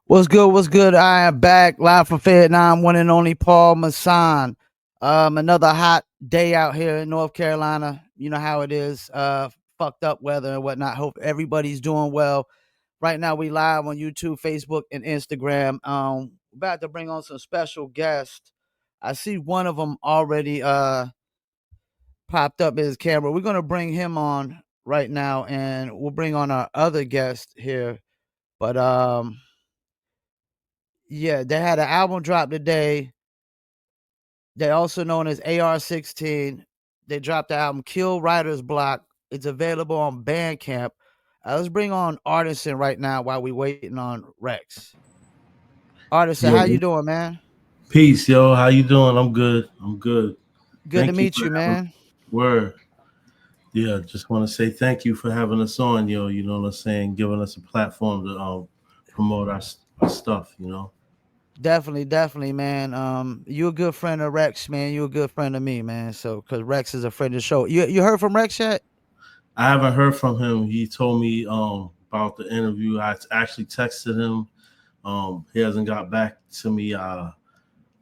What's good? What's good? I am back live from Fayettenam, one and only Paul Masson. Another hot day out here in North Carolina. You know how it is. Fucked up weather and whatnot. Hope everybody's doing well. Right now we live on YouTube, Facebook, and Instagram. About to bring on some special guests. I see one of them already popped up his camera. We're gonna bring him on right now, and we'll bring on our other guest here. But yeah, they had an album drop today. They also known as AR-16. They dropped the album Kill Writer's Block. It's available on Bandcamp. Let's bring on Artisin right now while we waiting on Rex. Artisin, how you Yo, doing, man? peace, yo. How you doing? I'm good. I'm good. Good to Thank you meet for you, having man. word. Yeah, just want to say thank you for having us on, yo. You know what I'm saying? Giving us a platform to promote our stuff. Definitely, man. You a good friend of Rex, man. You a good friend of me, man. So, cause Rex is a friend of the show. You heard from Rex yet? I haven't heard from him. He told me about the interview. I actually texted him. He hasn't got back to me. I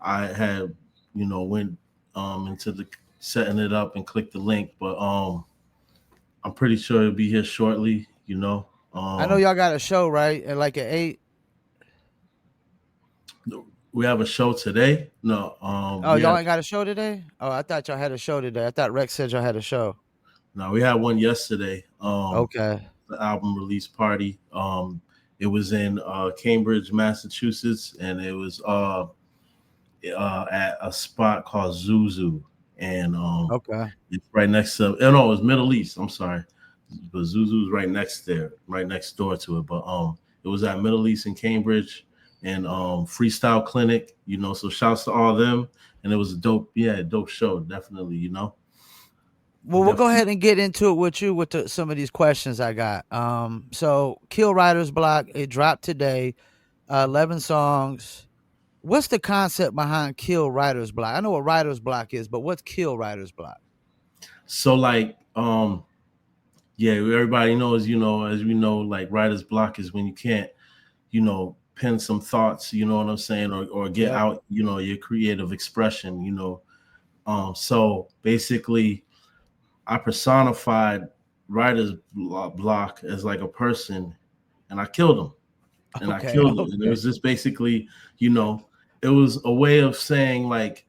had went into the setting it up and clicked the link, but I'm pretty sure he'll be here shortly. I know Um, y'all got a show, right? At like at 8. we have a show today. No, Oh, y'all ain't got a show today? Oh, I thought y'all had a show today. I thought Rex said y'all had a show. we had one yesterday. Okay. The album release party. It was in Cambridge, Massachusetts, and it was at a spot called Zuzu, and Okay. it's right next to. Oh no, it was Middle East. I'm sorry, but Zuzu's right next there, right next door to it. But it was at Middle East in Cambridge, and Freestyle Clinic. So shouts to all of them, and it was a dope, dope show, definitely. Well, we'll go Definitely. ahead and get into it with you with some of these questions I got. So Kill Writer's Block, it dropped today, 11 songs. What's the concept behind Kill Writer's Block? I know what Writer's Block is, but what's Kill Writer's Block? So like, yeah, everybody knows, as we know, like writer's block is when you can't, pen some thoughts, you know what I'm saying, or get Yep. out, your creative expression, So basically, I personified writer's block as like a person, and I killed him, and I Okay. killed him, and it Okay. was just basically, you know, it was a way of saying like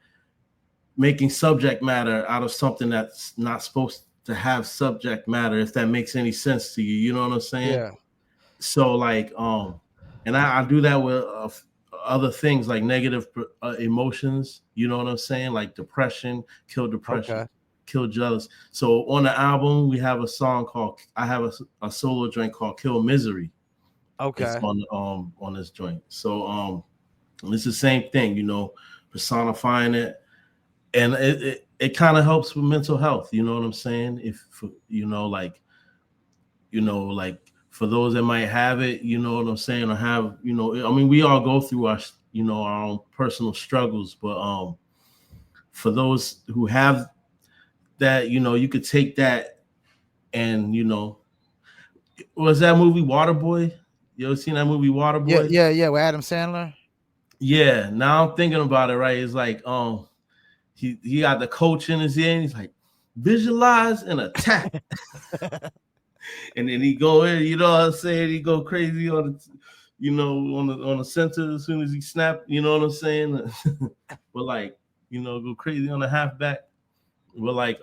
making subject matter out of something that's not supposed to have subject matter, if that makes any sense to you. You know what I'm saying? Yeah. So like, and I do that with other things like negative emotions. You know what I'm saying? Like depression, Okay. kill jealous. So on the album, we have a song called. I have a solo joint called "Kill Misery." It's Okay. on this joint. So it's the same thing. Personifying it, and it kind of helps with mental health. You know what I'm saying? If like like for those that might have it, you know what I'm saying, or have, I mean, we all go through our own personal struggles, but for those who have that, you could take that and, was that movie Waterboy? You ever seen that movie Yeah. Waterboy? Yeah. With Adam Sandler. Yeah. Now I'm thinking about it, right? It's like, he got the coach in his ear, and he's like, visualize and attack. And then he go in, you know what I'm saying? He go crazy on the, on the center as soon as he snap. You know what I'm saying? But like, go crazy on the halfback. But like,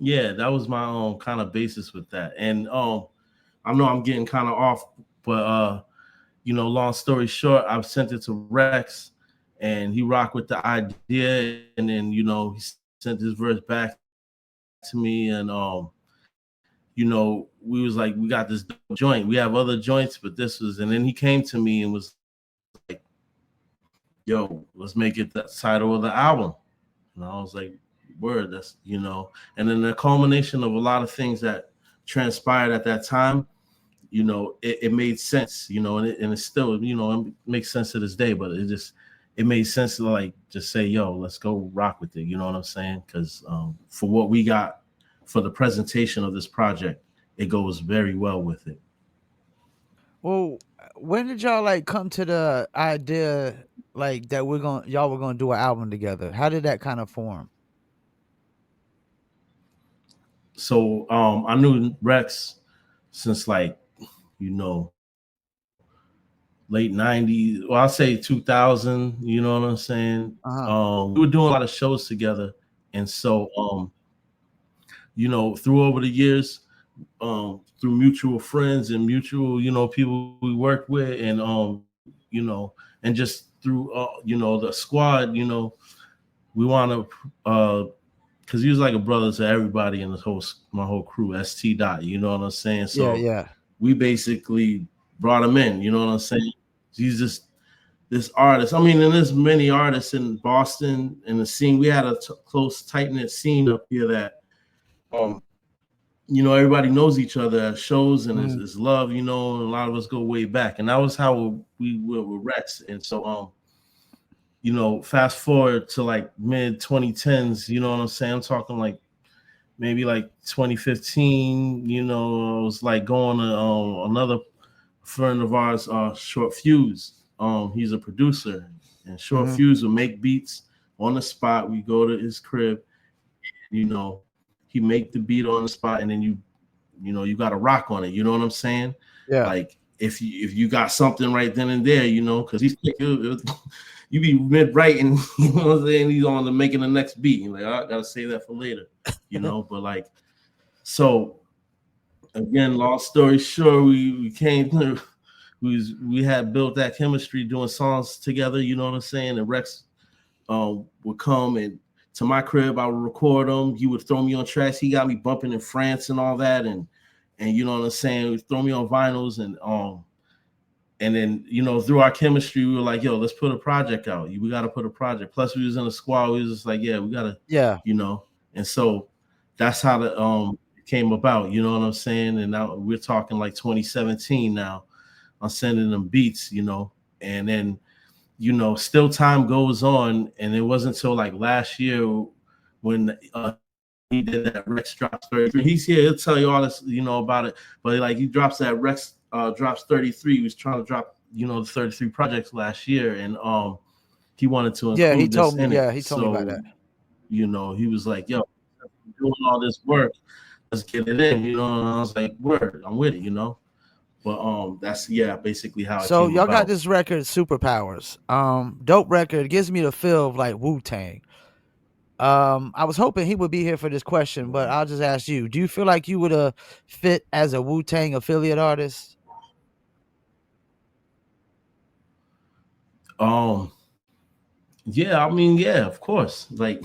yeah, that was my kind of basis with that. And I know I'm getting kind of off, but long story short, I've sent it to Rex, and he rocked with the idea, and then he sent his verse back to me, and we was like, we got this joint. We have other joints, but this was, and then he came to me and was like, yo, let's make it the title of the album. And I was like, word, and then the culmination of a lot of things that transpired at that time, it made sense, and it's still, it makes sense to this day, but it made sense to like just say, yo, let's go rock with it. You know what I'm saying? Because for what we got for the presentation of this project, it goes very well with it. Well, when did y'all like come to the idea like that y'all were gonna do an album together? How did that kind of form? So I knew Rex since like, you know, late 90s. Well, I'll say 2000, you know what I'm saying? Uh-huh. We were doing a lot of shows together. And so you know, through over the years, through mutual friends and mutual, you know, people we worked with, and you know, and just through you know, the squad, you know, we want to because he was like a brother to everybody in my whole crew, ST Dot, you know what I'm saying? Yeah, So yeah. we basically brought him in, you know what I'm saying? He's just this artist. I mean, and there's many artists in Boston in the scene. We had a close, tight knit scene up here that, um, you know, everybody knows each other at shows, and Mhm. is love, you know, and a lot of us go way back. And that was how we were with Rex. And so, you know, fast forward to like mid 2010s, you know what I'm saying? I'm talking like maybe like 2015, you know, I was like going to another friend of ours, Short Fuse. He's a producer, and Short Mhm. Fuse will make beats on the spot. We go to his crib, you know, he make the beat on the spot, and then you know, you got to rock on it. You know what I'm saying? Yeah. Like if you got something right then and there, you know, because you be mid writing, you know what I'm saying? He's on to making the next beat. You're like, I gotta say that for later, you know. But like, so again, long story short, we came to we had built that chemistry doing songs together. You know what I'm saying? And Rex would come and to my crib. I would record him. He would throw me on tracks. He got me bumping in France and all that, and you know what I'm saying. He would throw me on vinyls, and then you know, through our chemistry, we were like, yo, let's put a project out. We got to put a project. Plus, we was in a squad. We was just like, yeah, we gotta, Yeah. you know. And so that's how the came about. You know what I'm saying? And now we're talking like 2017 now. I'm sending them beats, you know, and then you know, still time goes on, and it wasn't until like last year when he did that Rex drops 33. He's here, he'll tell you all this, you know, about it. But like he drops that Rex drops 33. He was trying to drop, you know, the 33 projects last year, and he wanted to Yeah, he include this told me. in it. Yeah, he told me about So, that. you know, he was like, yo, doing all this work, let's get it in, you know. And I was like, word, I'm with it, you know. But that's basically how it So came y'all got about. this record, Superpowers. Dope record. It gives me the feel of like Wu-Tang. I was hoping he would be here for this question, but Right. I'll just ask you: do you feel like you would have fit as a Wu-Tang affiliate artist? Um, yeah, I mean, yeah, of course. Like,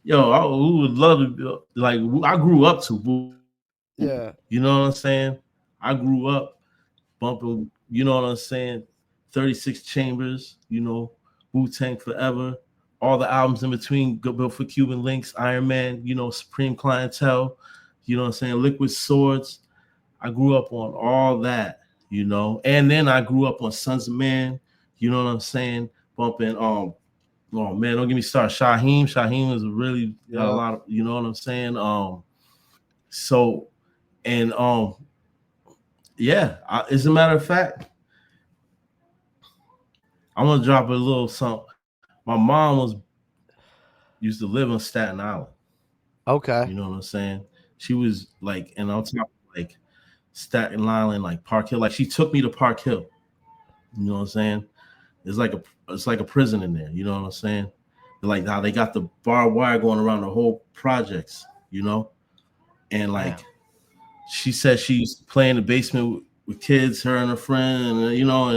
yo, I would love to be, like, I grew up to Wu. Yeah. You know what I'm saying? I grew up bumping, you know what I'm saying? 36 Chambers, you know, Wu Tang Forever, all the albums in between, Built for Cuban Links, Iron Man, you know, Supreme Clientele, you know what I'm saying? Liquid Swords. I grew up on all that, you know, and then I grew up on Sons of Man, you know what I'm saying? Bumping, oh man, don't get me started. Shaheem is really got a Yeah. lot of, you know what I'm saying? So, and yeah, as a matter of fact, I'm gonna drop a little something. My mom used to live on Staten Island. Okay. You know what I'm saying? She was like, and on top of like Staten Island, like Park Hill. Like she took me to Park Hill. You know what I'm saying? It's like a prison in there. You know what I'm saying? Like how they got the barbed wire going around the whole projects. You know, and like Damn. she said she used to play in the basement with kids, her and her friend, and you know,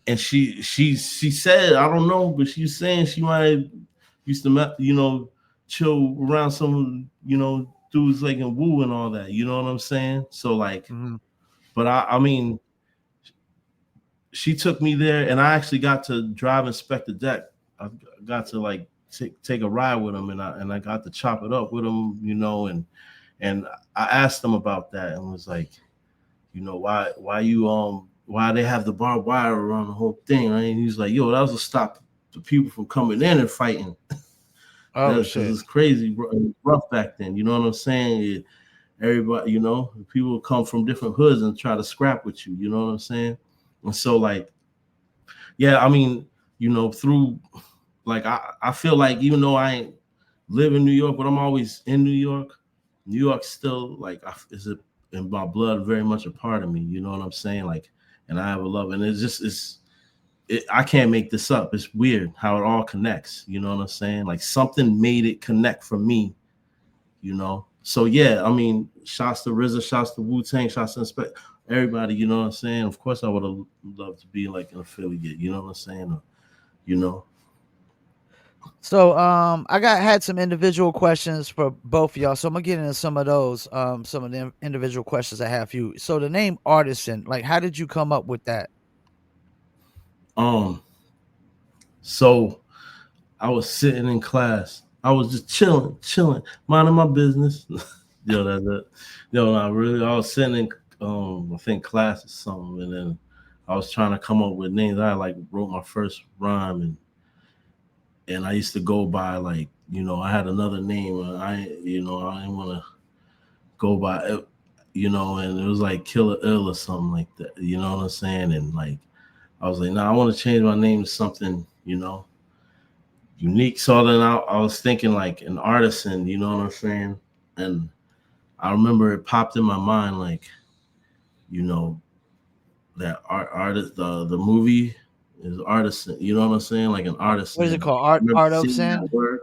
and she said, I don't know, but she's saying she might have used to, you know, chill around some, you know, dudes like in Woo and all that. You know what I'm saying? So like, Mm-hmm. but I mean, she took me there, and I actually got to drive Inspector Deck. I got to like take a ride with him, and I got to chop it up with him, you know, and I asked him about that and was like, you know, why they have the barbed wire around the whole thing, right? And he's like, yo, that was to stop the people from coming in and fighting. Oh Because shit. it's crazy, bro. It was rough back then. You know what I'm saying? everybody, you know, people come from different hoods and try to scrap with you, you know what I'm saying? And so like, yeah, I mean, you know, through like I feel like even though I ain't live in New York, but I'm always in New York. New York's still like is it in my blood, very much a part of me. You know what I'm saying? Like, and I have a love, and I can't make this up. It's weird how it all connects. You know what I'm saying? Like something made it connect for me. You know. So yeah, I mean, shouts to RZA, shouts to Wu Tang, shouts to Inspect, everybody. You know what I'm saying? Of course, I would have loved to be like an affiliate. You know what I'm saying? Or, you know. So I had some individual questions for both of y'all. So I'm gonna get into some of those, some of the individual questions I have for you. So the name Artisin, like how did you come up with that? So I was sitting in class. I was just chilling, minding my business. Yo, that's it. Yo, I was sitting in I think class or something, and then I was trying to come up with names. I like wrote my first rhyme, and I used to go by like, you know, I had another name, and I didn't want to go by it, you know, and it was like Killer Ill or something like that. You know what I'm saying? And like I was like, nah, I want to change my name to something, you know, unique. So then I was thinking like an artisan, you know what I'm saying? And I remember it popped in my mind, like, you know, that artist, the movie is artisan, you know what I'm saying? Like an What artisan. is it And called? I remember Art of seeing that Sin? word.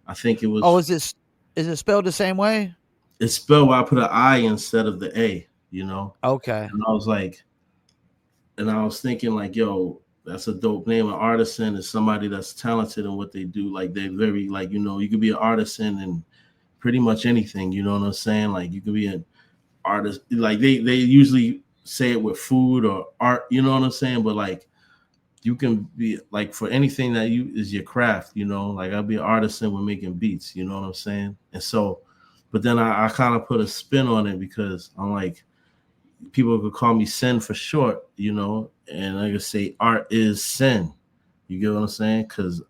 I think it Oh, was, is it spelled the same way? it's spelled where I put an I instead of the A, you know? Okay. And I was like, and I was thinking like, yo, that's a dope name. An artisan is somebody that's talented in what they do. Like they very like, you know, you could be an artisan and pretty much anything, you know what I'm saying? Like you could be an artist, like they usually say it with food or art, you know what I'm saying? But like you can be like for anything that you is your craft, you know, like I'll be an artisan with making beats, you know what I'm saying? And so, but then I kind of put a spin on it because I'm like, people could call me Sin for short, you know, and I could say art is sin. You get what I'm saying? Because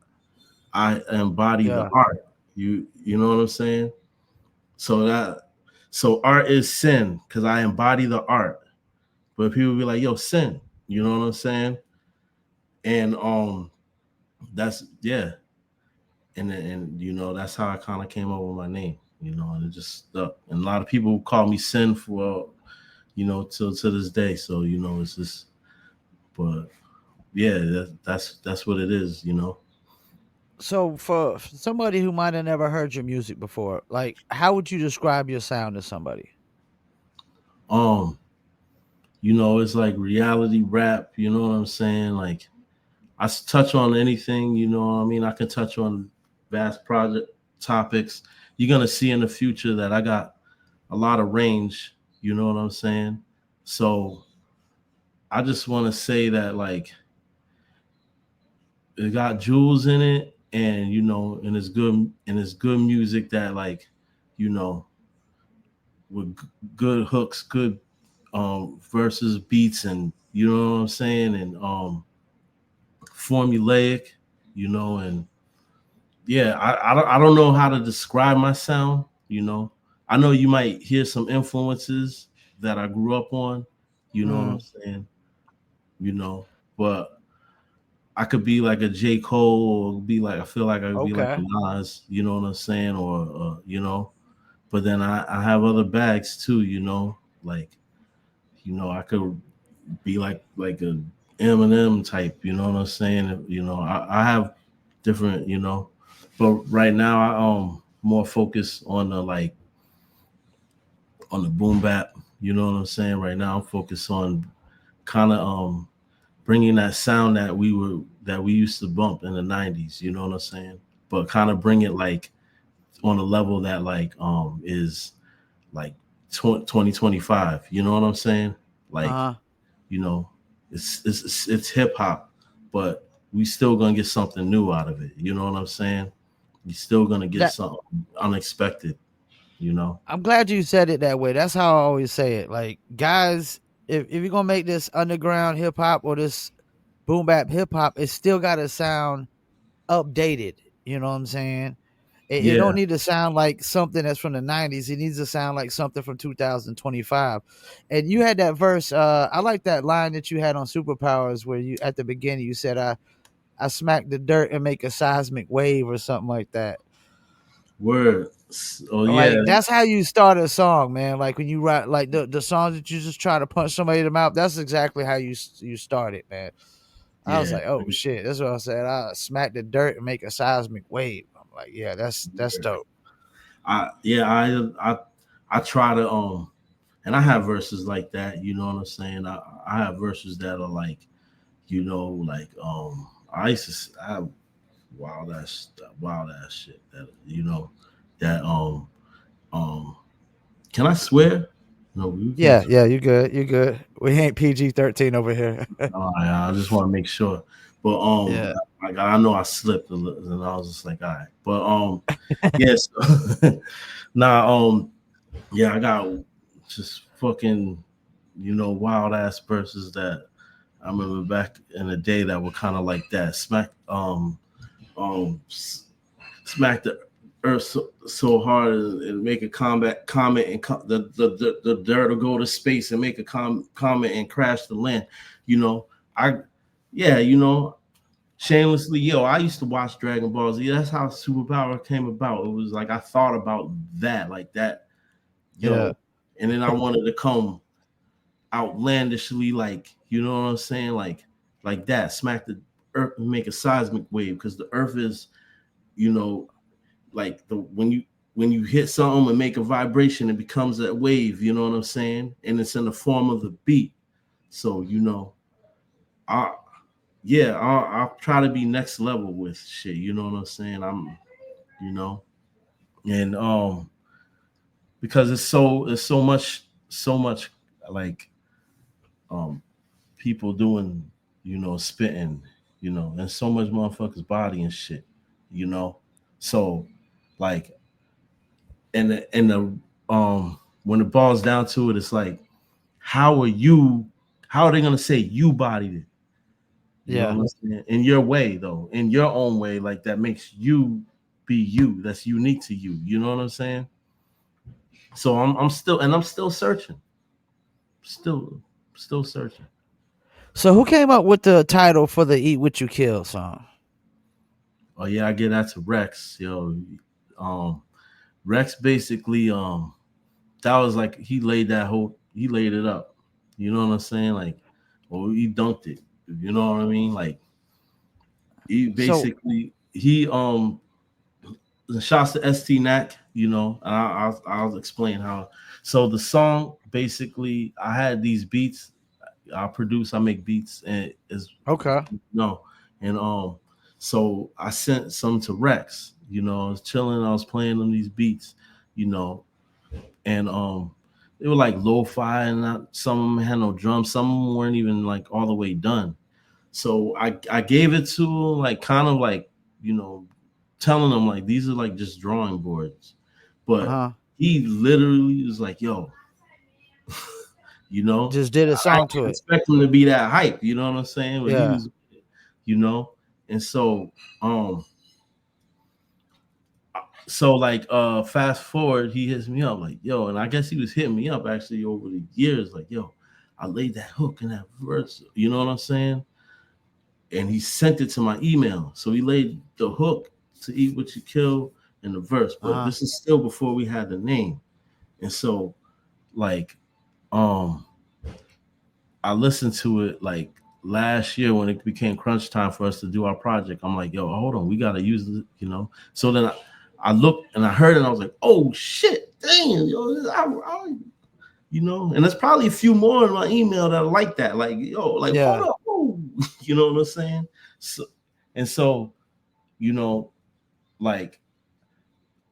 I embody the Yeah. art. You know what I'm saying? So art is sin because I embody the art. But people be like, yo, sin. You know what I'm saying? And that's yeah. And you know, that's how I kind of came up with my name, you know, and it just stuck. And a lot of people call me Sin for you know, till to this day. So, you know, it's just but yeah, that's what it is, you know. So for somebody who might have never heard your music before, like how would you describe your sound to somebody? Um, you know, it's like reality rap, you know what I'm saying? Like touch on anything, you know what I mean? I can touch on vast project topics. You're gonna see in the future that I got a lot of range, you know what I'm saying? So I just want to say that like it got jewels in it, and you know, and it's good music that like, you know, with good hooks, good verses, beats, and you know what I'm saying, and formulaic, you know, and yeah, I don't know how to describe my sound, you know. I know you might hear some influences that I grew up on, you know what I'm Mm, saying, you know, but I could be like a J. Cole or be like I feel like I could be like a okay. Nas, you know what I'm saying, or you know, but then I have other bags too, you know, like you know I could be like a Eminem type, you know what I'm saying? You know, I have different, you know, but right now I more focused on the like on the boom bap, you know what I'm saying? Right now I'm focused on kind of bringing that sound that we used to bump in the 90s, you know what I'm saying? But kind of bring it like on a level that like is like 2025, you know what I'm saying? Like Uh-huh. you know, it's hip hop, but we still gonna get something new out of it. You know what I'm saying? You still gonna get That something unexpected. You know. I'm glad you said it that way. That's how I always say it. Like, guys, if you're gonna make this underground hip hop or this boom bap hip hop, it still gotta sound updated. You know what I'm saying? It don't need to sound like something that's from the 90s. It needs to sound like something from 2025. And you had that verse. I like that line that you had on Superpowers where you at the beginning you said I smack the dirt and make a seismic wave or something like that. Word. Oh yeah. Like that's how you start a song, man. Like when you write like the songs that you just try to punch somebody in the mouth. That's exactly how you start it, man. I was Yeah. like, oh shit, that's what I said. I smack the dirt and make a seismic wave. I'm like, yeah, that's dope. I try to and I have verses like that, you know what I'm saying? I have verses that are like, you know, like I used to I wild ass shit that you know that um can I swear? No, we can't. Yeah, you good. You good. We ain't PG-13 over here. All right, I just want to make sure. But Yeah. like I know I slipped a little, and I was just like, all right. But yes, now yeah, I got just fucking wild ass verses that I remember back in the day that were kind of like that. Um smack the earth so hard and make a comment and the dirt will go to space and make a comment and crash the land. You know, I yeah, shamelessly, I used to watch Dragon Ball Z. That's how Superpower came about. It was like I thought about that, like that, Yeah. and then I wanted to come outlandishly, like you know what I'm saying, like that, smack the earth and make a seismic wave because the earth is, you know, like when you hit something and make a vibration, it becomes that wave. You know what I'm saying, and it's in the form of the beat. So I I'll try to be next level with shit. You know what I'm saying? You know, and because it's so much like um people doing, spitting, and so much motherfuckers body and shit, So like and the when it boils down to it, it's like how are they gonna say you bodied it? You know Yeah. what I'm saying? In your way, though, in your own way, like that makes you be you. That's unique to you. You know what I'm saying? So I'm still searching. Still searching. So who came up with the title for the Eat What You Kill song? Oh yeah, I get that to Rex. Um Rex basically that was like he laid it up. You know what I'm saying? Like, or he dunked it. You know what I mean? Like he So basically the shots to ST Knack, and I'll explain how. So the song basically, I had these beats. I make beats, and is okay. no, and so I sent some to Rex. I was chilling, I was playing on these beats, you know, and they were like lo-fi, and some of them had no drums, some of them weren't even like all the way done. So I gave it to him, like kind of like, telling them like these are like just drawing boards. But Uh-huh. he literally was like, yo, Just did a I song to didn't it. expect him to be that hype, you know what I'm saying? But he Yeah. was, you know, and um so like fast forward, he hits me up like, yo, and I guess he was hitting me up actually over the years, like, yo, I laid that hook in that verse, you know what I'm saying? And he sent it to my email. So he laid the hook to Eat What You Kill in the verse, but Uh-huh. this is still before we had the name. And so like um I listened to it like last year when it became crunch time for us to do our project. I'm like, yo, hold on, we gotta use it. So then I looked and I heard it and I was like, oh shit, damn, yo, and there's probably a few more in my email that are like that. Like, yo, like hold Yeah. up, whoa. You know what I'm saying? So, you know, like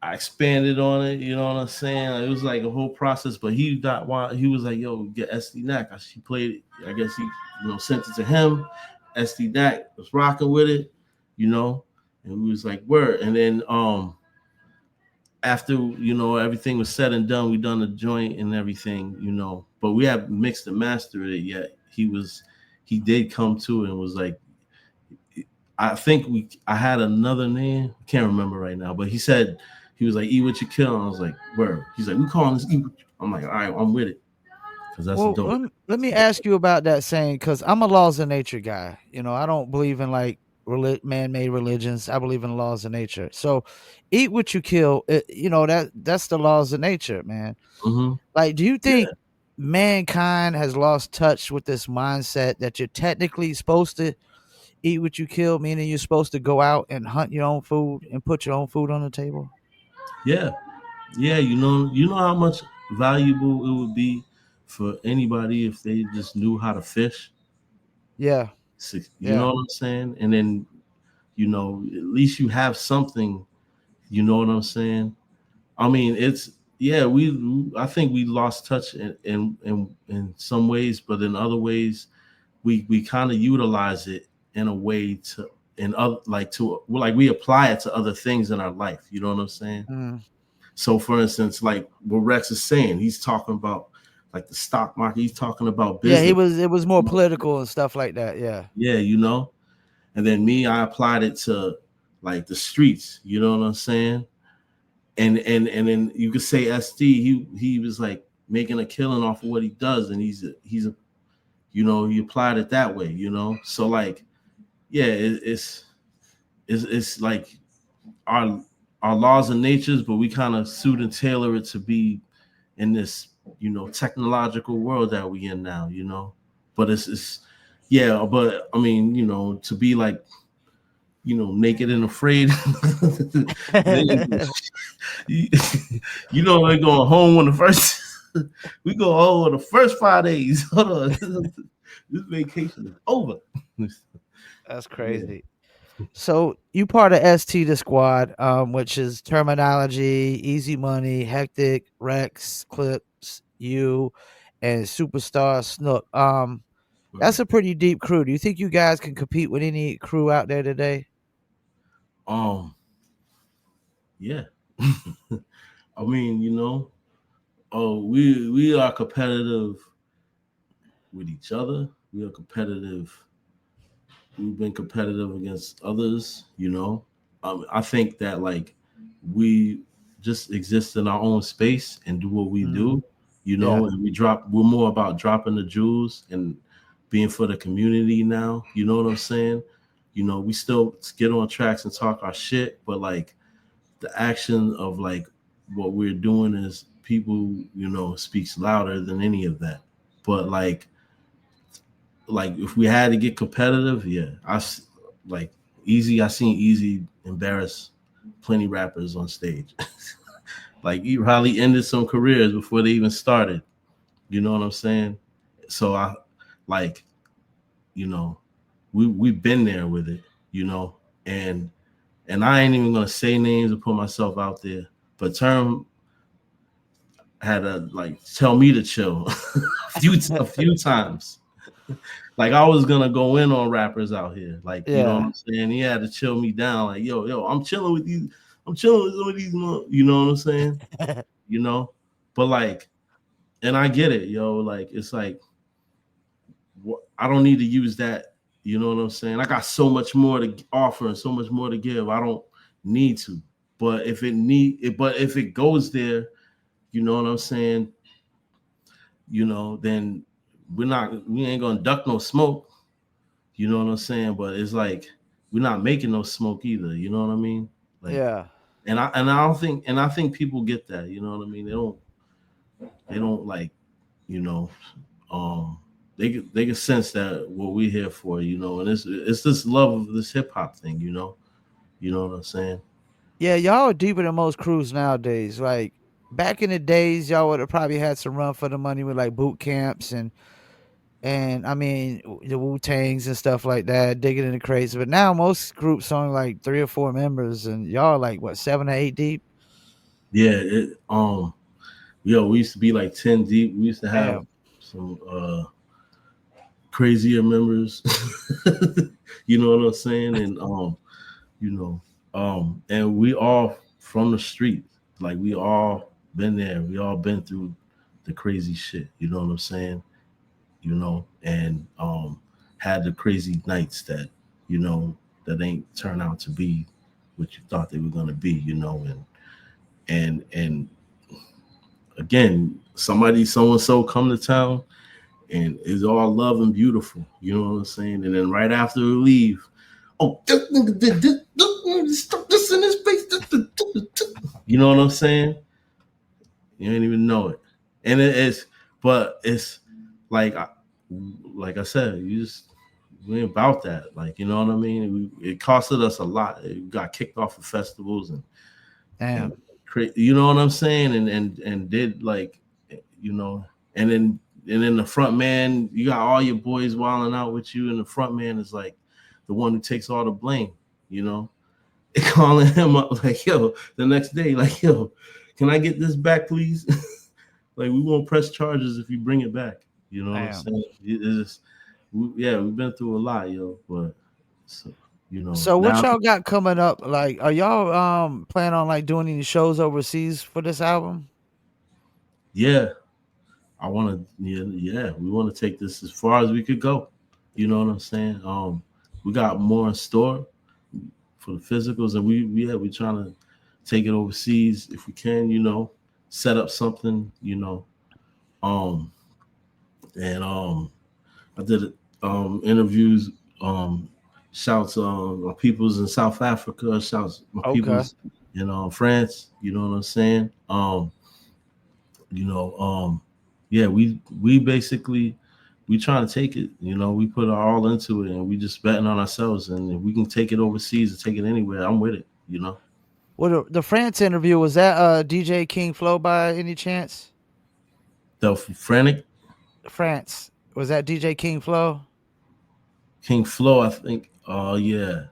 I expanded on it, you know what I'm saying? It was like a whole process, but he was like, yo, get SD Knack. She played it. I guess he, sent it to him. SD Knack was rocking with it, and we was like, word. And then after, everything was said and done, we done the joint and everything, but we had mixed and mastered it yet. He did come to it and was like, I think I had another name, can't remember right now, but he said he was like, "Eat what you kill," and I was like, "Word." He's like, "We calling this eat." I'm like, "All right, I'm with it," because that's Well, dope. let me ask you about that saying because I'm a laws of nature guy. You know, I don't believe in like man-made religions. I believe in laws of nature. So, eat what you kill. You know that's the laws of nature, man. Hmm. Like, do you Yeah, think mankind has lost touch with this mindset that you're technically supposed to eat what you kill, meaning you're supposed to go out and hunt your own food and put your own food on the table? yeah, yeah. You know how much valuable it would be for anybody if they just knew how to fish. Yeah, You know yeah. what I'm saying? And then at least you have something. You know what I'm saying? I mean, it's yeah. I think we lost touch in some ways, but in other ways, we kind of utilize it in a way to in other like to well, like we apply it to other things in our life. You know what I'm saying? Mm. So, for instance, like what Rex is saying, he's talking about like the stock market. He's talking about Yeah, he business. was. It was more political and stuff like that. Yeah. Yeah, and then me, I applied it to like the streets. You know what I'm saying? And then you could say SD. He was like making a killing off of what he does, and he's a he applied it that way. So like yeah, it's like our our laws and natures, but we kind of suit and tailor it to be in this technological world that we in now. But it's yeah, but I mean to be like naked and afraid. Then, you, they're going home on the first. We go home on the first 5 days. Hold on, this vacation is over. That's Yeah, crazy. So you part of ST the squad, which is terminology, easy money, hectic, Rex, Clips, you, and superstar Snook. That's right. a pretty deep crew. Do you think you guys can compete with any crew out there today? Um, yeah. I mean, oh, we are competitive with each other. We are competitive. We've been competitive against others. I think that like we just exist in our own space and do what we Mm, do. yeah, And we're more about dropping the jewels and being for the community now. You know what I'm saying? We still get on tracks and talk our shit, but like the action of like what we're doing is people, speaks louder than any of that. But like if we had to get competitive, yeah, like Easy. I seen Easy embarrass plenty rappers on stage. Like he probably ended some careers before they even started. You know what I'm saying? So I like you know we've been there with it. And I ain't even gonna say names or put myself out there. But Term had to like tell me to chill a few times. Like I was gonna go in on rappers out here. Like, you know what yeah, I'm saying? He had to chill me down. Like, yo, I'm chilling with these. I'm chilling with some of these. You know what I'm saying? You know, but like, and I get it, yo. Like, it's like I don't need to use that. You know what I'm saying? I got so much more to offer and so much more to give. I don't need to. But if it goes there, you know what I'm saying? Then we ain't gonna duck no smoke. You know what I'm saying? But it's like we're not making no smoke either. You know what I mean? Like, yeah, and I think people get that. You know what I mean? They don't like you know um they can sense that what we're here for. And it's this love of this hip hop thing. You know what I'm saying? yeah. Y'all are deeper than most crews nowadays. Like back in the days, y'all would have probably had some run for the money with like boot camps and I mean the Wu Tangs and stuff like that, digging in the crates. But now most groups only like 3 or 4 members, and y'all like what 7 or 8 deep. Yeah. We used to be like 10 deep. We used to have Damn. some crazier members. You know what I'm saying? And you know, and we all from the street. Like we all been there. We all been through the crazy shit. You know what I'm saying? And had the crazy nights that, you know, that ain't turn out to be what you thought they were gonna be, you know, and again, so and so come to town and it's all love and beautiful, you know what I'm saying? And then right after we leave, oh, this nigga did this, stuck this in his face, you know what I'm saying? You ain't even know it, and but it's like, like I said, we ain't about that, like, you know what I mean? It costed us a lot. It got kicked off of festivals and you know what I'm saying, and did like, you know, and then the front man, you got all your boys wilding out with you, and the front man is like the one who takes all the blame, you know. Calling him up like, yo, the next day, like, yo, can I get this back, please? Like, we won't press charges if you bring it back. You know what I'm saying? We've been through a lot, yo. But so, you know, So what now, y'all got coming up? Like, are y'all plan on like doing any shows overseas for this album? yeah, I want to, yeah, we want to take this as far as we could go. You know what I'm saying? We got more in store for the physicals, and we're trying to take it overseas if we can. You know, set up something. You know, um, and I did interviews. Shouts my peoples in South Africa. Shouts my Okay. peoples in France. You know what I'm saying? You know, yeah, we basically we trying to take it. You know, we put our all into it, and we just betting on ourselves. And if we can take it overseas or take it anywhere, I'm with it. You know. Well, the France interview, was that DJ King Flow by any chance? The Frantic France, was that DJ King Flow? King Flow, I think. Oh yeah.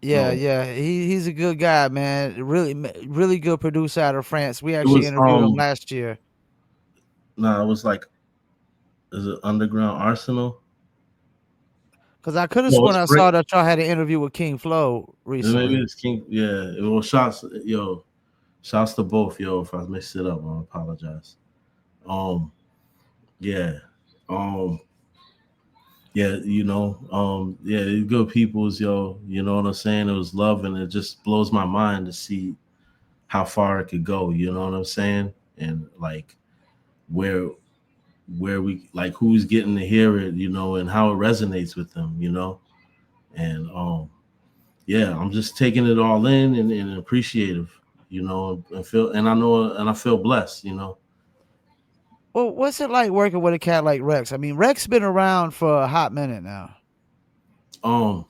Yeah, No, yeah, he's a good guy, man. Really good producer out of France. We it actually was interviewed him last year. it was like, is it Underground Arsenal? Cause I could have No, sworn it's I Frank. saw that y'all had an interview with King Flow Maybe recently. it's King. Yeah. Well, shots. Yo, shouts to both. Yo, if I messed it up, I apologize. Um. Yeah. Um. Yeah. Yeah. Good peoples. Yo. You know what I'm saying? It was love, and it just blows my mind to see how far it could go. You know what I'm saying? And like where we like who's getting to hear it. You know, and how it resonates with them. You know, and yeah, I'm just taking it all in and appreciative, you know, and I feel blessed, you know. Well, what's it like working with a cat like Rex? I mean, Rex been around for a hot minute now. Um,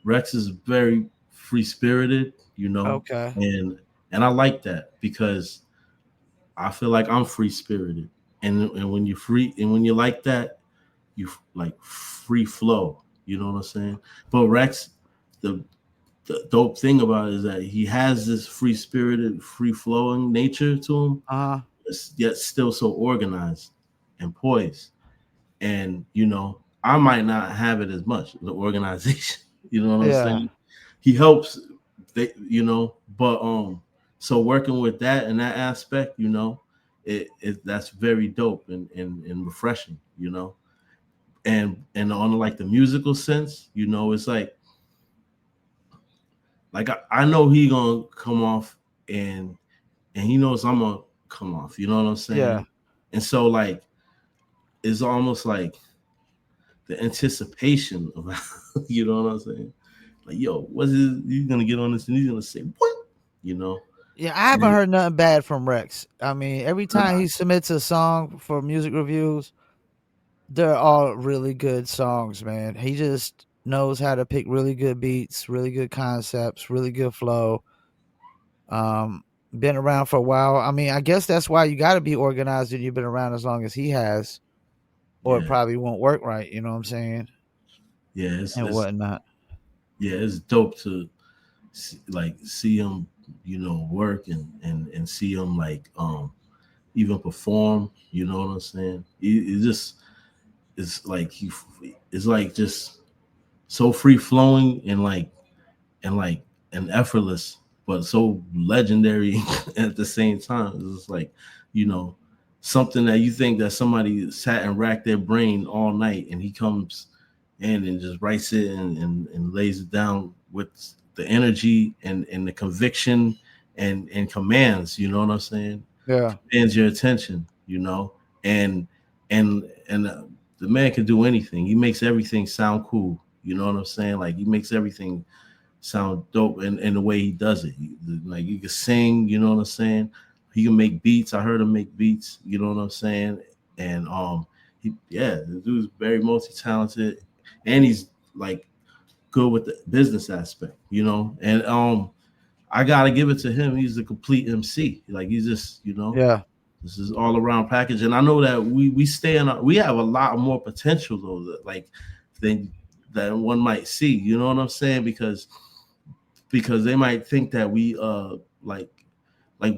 Rex is very free spirited, you know, Okay. and I like that because I feel like I'm free spirited, and when you're free and when you like that, you like free flow, you know what I'm saying? But Rex, the dope thing about it is that he has this free spirited, free flowing nature to him, Uh-huh. yet still so organized and poised. And I might not have it as much the organization. You know what I'm Yeah. saying? He helps, but so working with that and that aspect, it that's very dope and refreshing. And on like the musical sense, it's like I know he gonna come off and he knows I'm gonna come off. You know what I'm Yeah. saying? And so like it's almost like the anticipation of you know what I'm saying? Like, yo, what's it? He's gonna get on this and he's gonna say what? You know? Yeah, I haven't And heard nothing bad from Rex. I mean, every time he submits a song for music reviews, they're all really good songs, man. He just knows how to pick really good beats, really good concepts, really good flow. Been around for a while. I mean, I guess that's why you got to be organized and you've been around as long as he has, or it yeah, probably won't work right. You know what I'm saying? yeah, And whatnot. it's dope to see him, work and see him like even perform. You know what I'm saying? It just it's like it's like just so free flowing and effortless, but so legendary at the same time. It's just like, something that you think that somebody sat and racked their brain all night, and he comes in and just writes it and lays it down with the energy and the conviction and commands. You know what I'm saying? Yeah. Commands your attention. You know, and and the man can do anything. He makes everything sound cool. You know what I'm saying? Like he makes everything sound dope in the way he does it. Like he can sing, you know what I'm saying? He can make beats. I heard him make beats, you know what I'm saying? And the dude's very multi-talented and he's like good with the business aspect, you know. And I gotta give it to him. He's a complete MC. Like he's just, you know, Yeah. this is all around package. And I know that we have a lot more potential though, like than one might see. You know what I'm saying? Because they might think that we like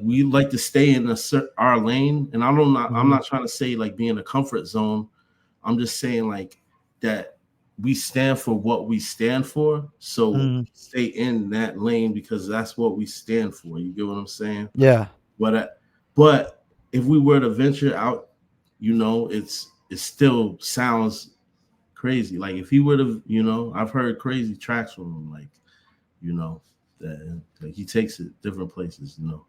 we like to stay in our lane. And I'm Mhm. not trying to say like be in a comfort zone. I'm just saying like that we stand for what we stand for. So Mhm. stay in that lane because that's what we stand for. You get what I'm saying? Yeah. But if we were to venture out, you know, it still sounds crazy. Like if he would have, you know, I've heard crazy tracks from him, like, you know, that he takes it different places, you know.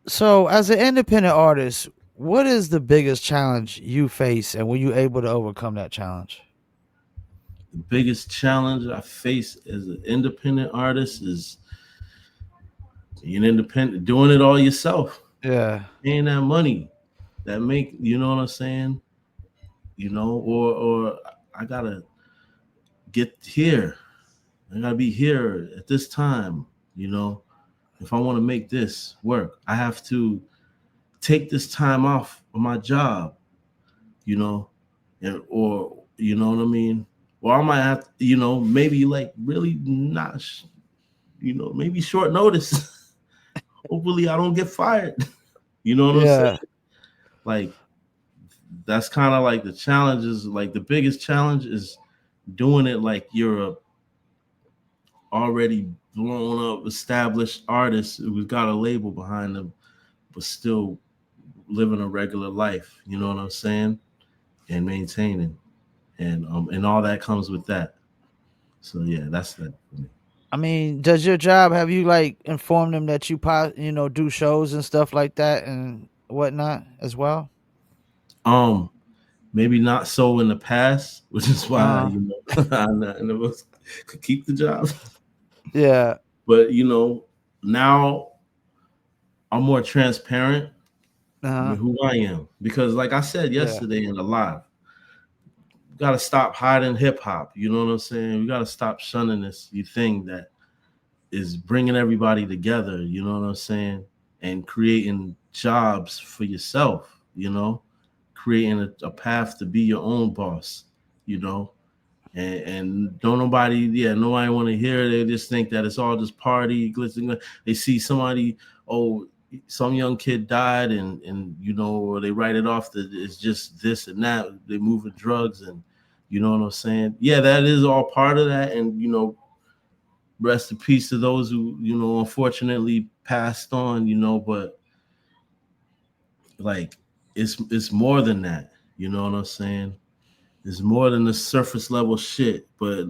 So, as an independent artist, what is the biggest challenge you face, and were you able to overcome that challenge? The biggest challenge I face as an independent artist is being independent, doing it all yourself, Yeah. paying that money that make, you know what I'm saying? You know, or I gotta get here. I gotta be here at this time, you know. If I want to make this work, I have to take this time off of my job, you know, and or you know what I mean. Or I might have, you know, maybe like really not, you know, maybe short notice. Hopefully, I don't get fired. You know what I'm saying? Yeah. Like that's kind of like the challenge is like the biggest challenge is doing it like you're a already blown up established artist who's got a label behind them, but still living a regular life. You know what I'm saying? And maintaining and all that comes with that. So yeah, that's that for me. I mean, does your job have you like informed them that do shows and stuff like that and whatnot as well? Um, Maybe not so in the past, which is why Uh, you know I never could keep the job. yeah. But you know, now I'm more transparent with Uh, who I am because, like I said yeah. yesterday in the live, you gotta stop hiding hip hop. You know what I'm saying? We gotta stop shunning this you thing that is bringing everybody together. You know what I'm saying? And creating jobs for yourself. You know, creating a path to be your own boss. You know, and don't nobody want to hear it. They just think that it's all just party glitz. They see somebody, oh, some young kid died and you know, or they write it off that it's just this and that. They moving drugs and you know what I'm saying? Yeah, that is all part of that. And you know, rest in peace to those who, you know, unfortunately passed on, you know, but like it's more than that. You know what I'm saying? It's more than the surface level shit, but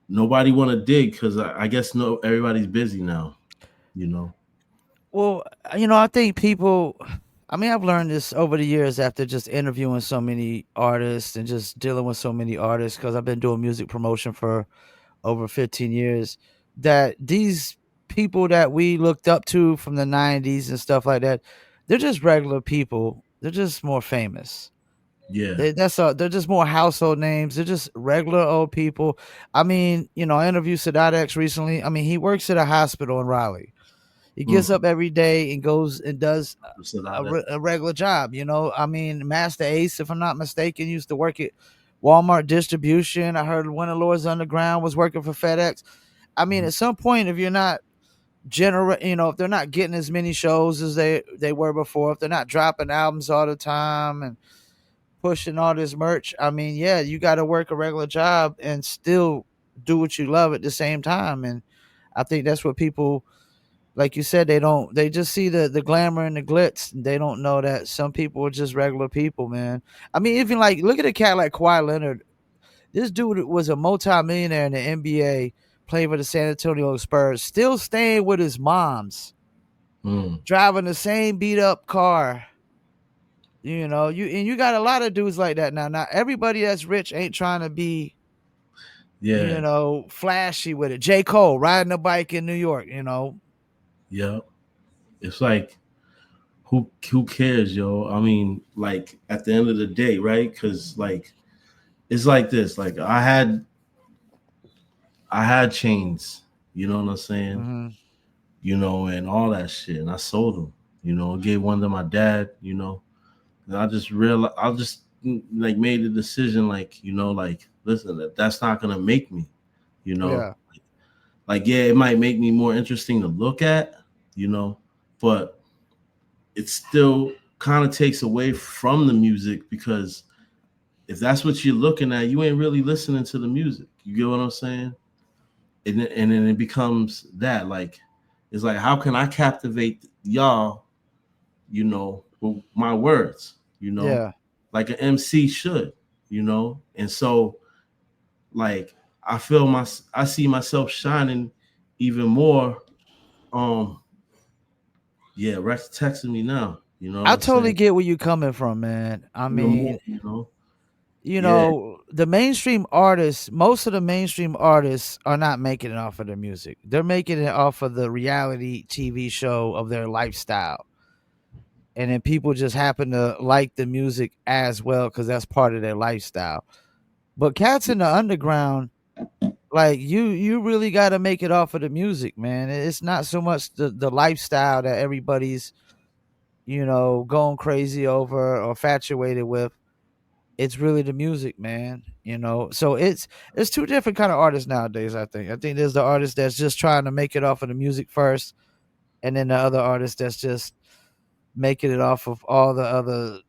nobody want to dig because I guess no everybody's busy now. You know. Well, I think people. I mean, I've learned this over the years after just interviewing so many artists and just dealing with so many artists because I've been doing music promotion for over 15 years. That these people that we looked up to from the 90s and stuff like that, they're just regular people. They're just more famous. Yeah. They're just more household names. They're just regular old people. I mean, I interviewed Sadat X recently. I mean, he works at a hospital in Raleigh. He gets Mm. up every day and goes and does So now that a regular job. I mean, Master Ace, if I'm not mistaken, used to work at Walmart distribution. I heard Winter Lords Underground was working for FedEx. I mean, Mhm. at some point, if you're not if they're not getting as many shows as they were before, if they're not dropping albums all the time and pushing all this merch, I mean, yeah, you got to work a regular job and still do what you love at the same time. And I think that's what people, like you said, they just see the glamour and the glitz. They don't know that some people are just regular people, man. I mean, even like look at a cat like Kawhi Leonard. This dude was a multimillionaire in the NBA, played for the San Antonio Spurs, still staying with his mom's, driving the same beat up car. You got a lot of dudes like that now. Now everybody that's rich ain't trying to be, flashy with it. J. Cole riding a bike in New York. Yeah. It's like who cares, yo? I mean, like at the end of the day, right? Because like it's like this. Like I had chains, you know what I'm saying? Mm-hmm. And all that shit, and I sold them. I gave one to my dad. And I just realized I just like made the decision, like listen, that's not gonna make me, you know. Yeah. Like yeah, it might make me more interesting to look at, but it still kind of takes away from the music because if that's what you're looking at, you ain't really listening to the music. You get what I'm saying? And then it becomes that like it's like how can I captivate y'all, with my words, Yeah. like an MC should, and so like I see myself shining even more. Um, yeah, Rex texting me now. You know what I I'm totally saying? get where you're coming from, man. I Even more, mean, yeah, the mainstream artists, most of the mainstream artists are not making it off of their music. They're making it off of the reality TV show of their lifestyle. And then people just happen to like the music as well because that's part of their lifestyle. But cats in the underground, like you really got to make it off of the music, man. It's not so much the lifestyle that everybody's going crazy over or infatuated with. It's really the music, man. So it's two different kind of artists nowadays. I think there's the artist that's just trying to make it off of the music first, and then the other artist that's just making it off of all the other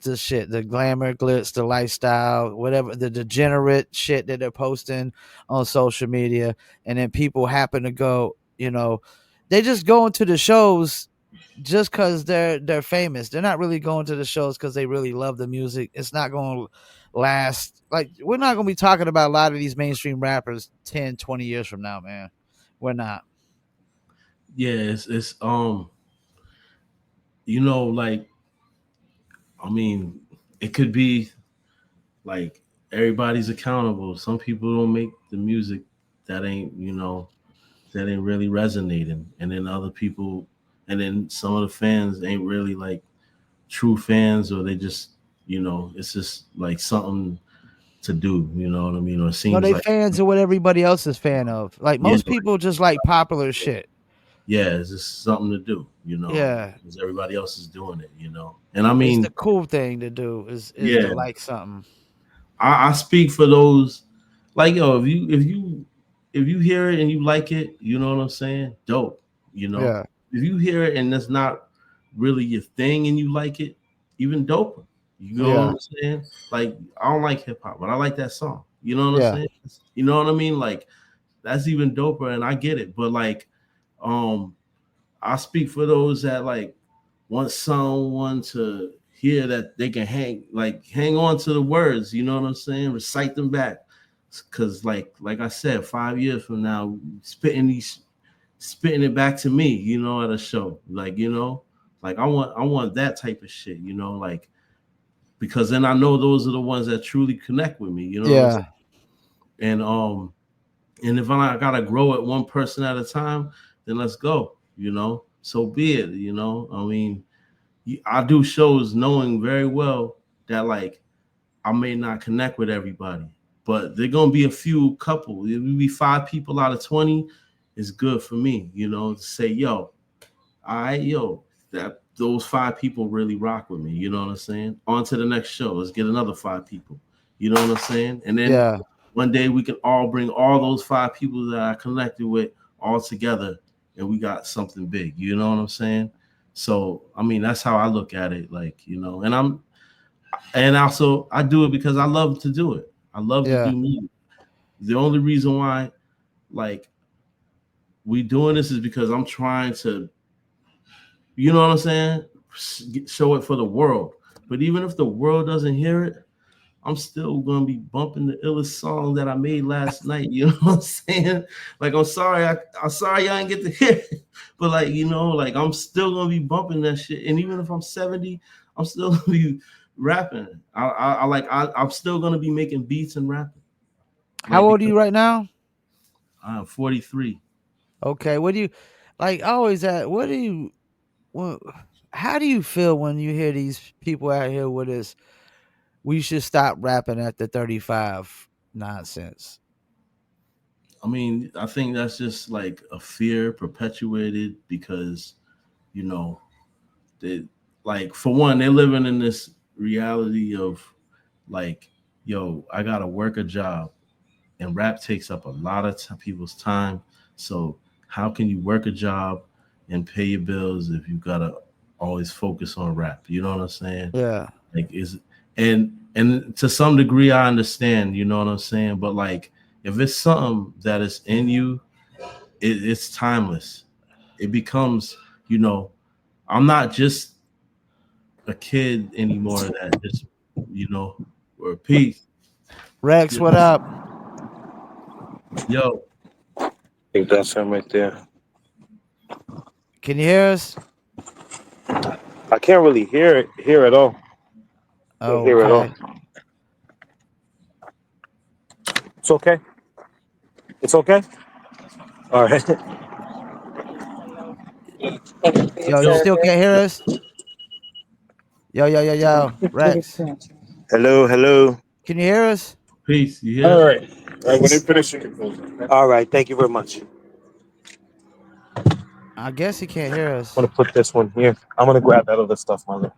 the shit, the glamour, glitz, the lifestyle, whatever, the degenerate shit that they're posting on social media. And then people happen to go, they just go into the shows just because they're famous. They're not really going to the shows because they really love the music. It's not going to last. Like, we're not going to be talking about a lot of these mainstream rappers 10, 20 years from now, man. We're not. yeah. It's like I mean, it could be like everybody's accountable. Some people don't make the music that ain't really resonating, and then other people, and then some of the fans ain't really like true fans, or they just it's just like something to do. You know what I mean? Or it No, seems they like fans of what everybody else is fan of. Like, yeah, most people just like popular shit. yeah, it's just something to do. Yeah. Because everybody else is doing it. And I It's the mean, cool thing to do is to yeah, like something. I speak for those. Like yo, if you hear it and you like it, you know what I'm saying? Dope. Yeah. If you hear it and that's not really your thing and you like it, even doper. You know what Yeah. I'm saying? Like I don't like hip hop, but I like that song. You know what I'm Yeah. saying? You know what I mean? Like that's even doper, and I get it. But like, um, I speak for those that like want someone to hear that they can hang on to the words, you know what I'm saying? Recite them back. Cause like I said, 5 years from now, spitting it back to me, at a show. Like, like I want that type of shit, like because then I know those are the ones that truly connect with me, you know what I'm saying? Yeah. And if I gotta grow it one person at a time, then let's go, so be it, I mean, I do shows knowing very well that like I may not connect with everybody, but they're gonna be a few couple. It will be 5 people out of 20 is good for me, to say, yo, all right, yo, that those 5 people really rock with me. You know what I'm saying? On to the next show. Let's get another 5 people. You know what I'm saying? And then Yeah. one day we can all bring all those 5 people that I connected with all together, and we got something big. You know what I'm saying? So I mean, that's how I look at it. Like, and also I do it because I love to do it. I love to Yeah. do music. The only reason why, like, we doing this is because I'm trying to, you know what I'm saying, show it for the world. But even if the world doesn't hear it, I'm still gonna be bumping the illest song that I made last night. You know what I'm saying? Like, I'm sorry, I'm sorry y'all didn't get to hear it. But like, you know, like I'm still gonna be bumping that shit. And even if I'm 70, I'm still gonna be rapping. I'm still gonna be making beats and rapping. How Like, old are because you right now? I'm 43. Okay. What do you like? Always at what do you? Well, how do you feel when you hear these people out here with this? We should stop rapping at the 35 nonsense. I mean, I think that's just like a fear perpetuated because, you know, they, like, for one, they're living in this reality of like, yo, I gotta work a job, and rap takes up a lot of people's time. So how can you work a job and pay your bills if you gotta always focus on rap? You know what I'm saying? Yeah. Like, is and to some degree I understand, you know what I'm saying? But like, if it's something that is in you, it's timeless. It becomes, you know, I'm not just a kid anymore that just, you know, or peace. Rex, what up? Yo, I think that's him right there. Can you hear us? I can't really hear at all. Can't Oh, hear at all. okay. It's okay. It's okay. All right. Yo, you yo, still can't hear us? Yo. Rex, Hello, hello. can you hear us? peace. You All hear? right. All right. When you finish, you can close it. All right. Thank you very much. I guess he can't hear I'm us. gonna put this one here. I'm gonna grab that other stuff, mother.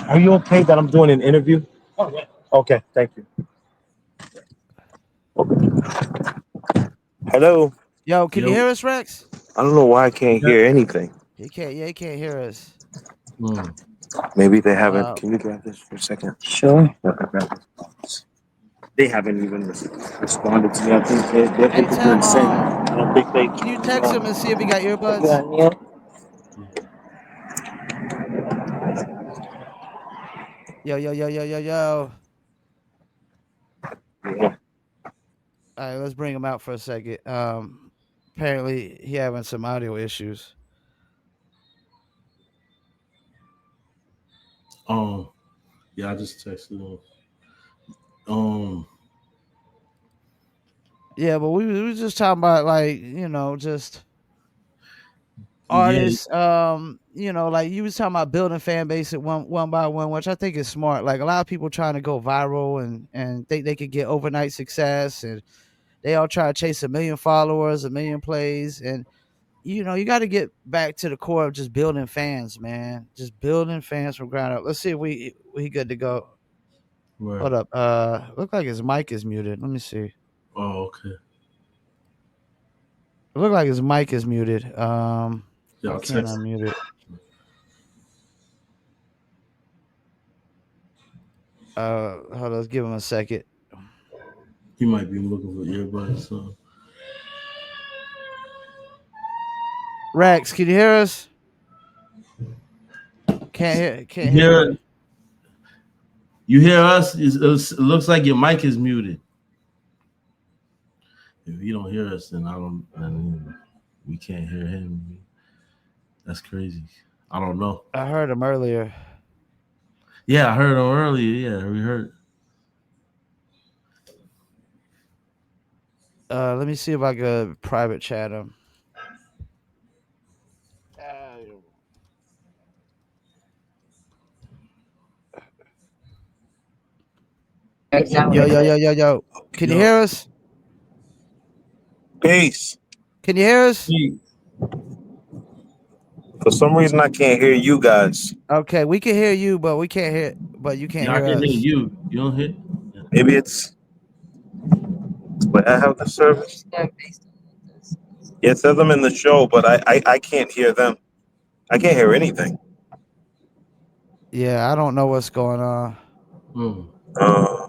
Are you okay that I'm doing an interview? Oh yeah. Okay. Thank you. Hello. Yo, can you Yo, hear us, Rex? I don't know why I can't yeah. hear anything. He can't. Yeah, he can't hear us. Mm. Maybe they haven't. Uh, Can you grab this for a second? Sure. They haven't even responded to me. I think they're hey looking for Tim, insane. I don't think they. can you text him and see if he got earbuds? Yo. Yeah. All right, let's bring him out for a second. Apparently he having some audio issues. Um, yeah, I just texted him. Um, Yeah, but we was just talking about like just yeah, artists. Like you was talking about building fan base at one by one, which I think is smart. Like a lot of people trying to go viral and think they could get overnight success, and they all try to chase 1 million followers, 1 million plays, and you got to get back to the core of just building fans, man. Just building fans from ground up. Let's see if we good to go. right. Hold up. Look like his mic is muted. Let me see. Oh, okay. It look like his mic is muted. Yeah, I I'll can't text. unmute it. Hold on, let's give him a second. He might be looking for earbuds. So. Rex, can you hear us? Can't hear you. You hear us? It looks like your mic is muted. If you don't hear us, then I don't. Then we can't hear him. That's crazy. I don't know. I heard him earlier. Yeah, I heard him earlier. Yeah, we heard. Let me see if I could private chat him. Yo. Can you Yo, hear us? Peace. Can you hear us? hey, For some reason, I can't hear you guys. Okay, we can hear you, but you can't yeah, I hear can hear us. you. You don't hear? Maybe it's. But I have the service. Yeah, it says I'm in the show, but I can't hear them. I can't hear anything. Yeah, I don't know what's going on. Mm. Uh,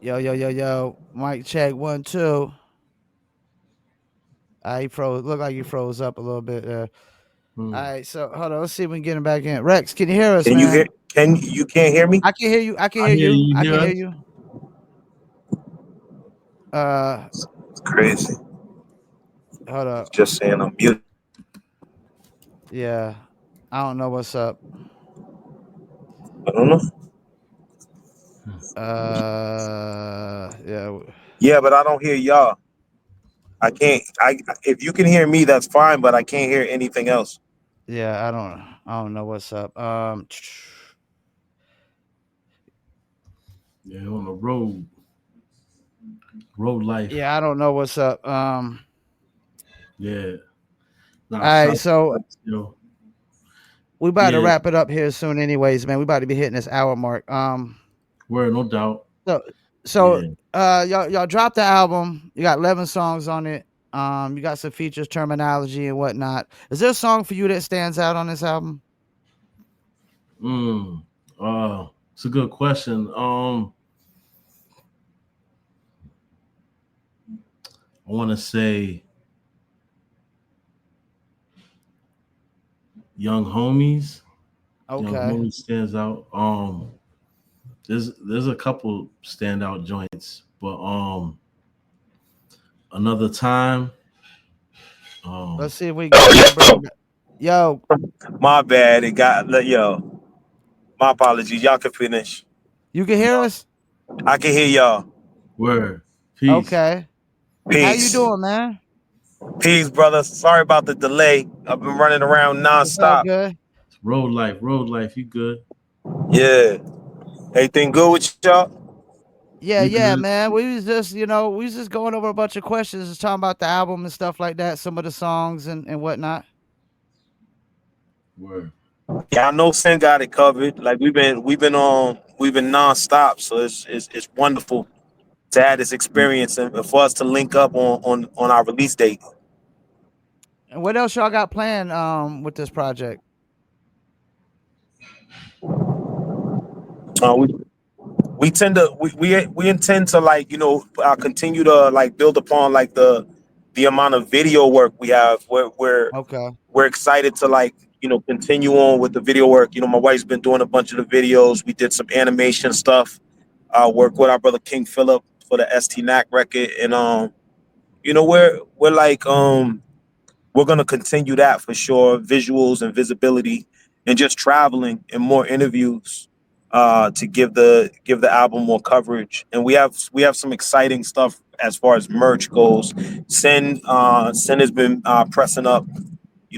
Yo. Mic check 1 2. He froze. Look like you froze up a little bit there. Hmm. All right, so hold on. Let's see if we can get him back in. Rex, can you hear us, Can man? you hear? You can't hear me? I can hear you. I can hear you. I can hear you. It's crazy. Hold up. Just saying I'm mute. Yeah, I don't know what's up. I don't know. Yeah. Yeah, but I don't hear y'all. I can't. If you can hear me, that's fine. But I can't hear anything else. Yeah, I don't know what's up. Yeah, on the road life. Yeah, I don't know what's up. Yeah. Nah, All right, so you know, we about to yeah, wrap it up here soon, anyways, man. We about to be hitting this hour mark. word, no doubt. So Yeah. y'all dropped the album. You got 11 songs on it. You got some features, terminology, and whatnot. Is there a song for you that stands out on this album? It's a good question. I want to say Young Homies. Okay. Young Homies stands out. There's a couple standout joints, but Another Time. Let's see if we can bring it back. Yo, My bad. It got yo. My apologies. Y'all can finish. you can hear us? I can hear y'all. Word. Peace. Okay. Peace. How you doing, man? Peace, brother. Sorry about the delay. I've been running around It's all nonstop. good. Road life. You good? Yeah. Everything good with y'all? Yeah, You yeah, good? man. We was just, we was just going over a bunch of questions, just talking about the album and stuff like that, some of the songs and whatnot. Word. Yeah, I know Sin got it covered. Like we've been nonstop. So it's wonderful to have this experience and for us to link up on our release date. And what else y'all got planned with this project? We tend to we intend to continue to like build upon like the amount of video work we have. Okay. We're excited to continue on with the video work. My wife's been doing a bunch of the videos. We did some animation stuff. Work with our brother King Phillip for the ST-NAC record, and we're like we're gonna continue that for sure. Visuals and visibility, and just traveling and more interviews to give the album more coverage. And we have some exciting stuff as far as merch goes. Sin has been pressing up,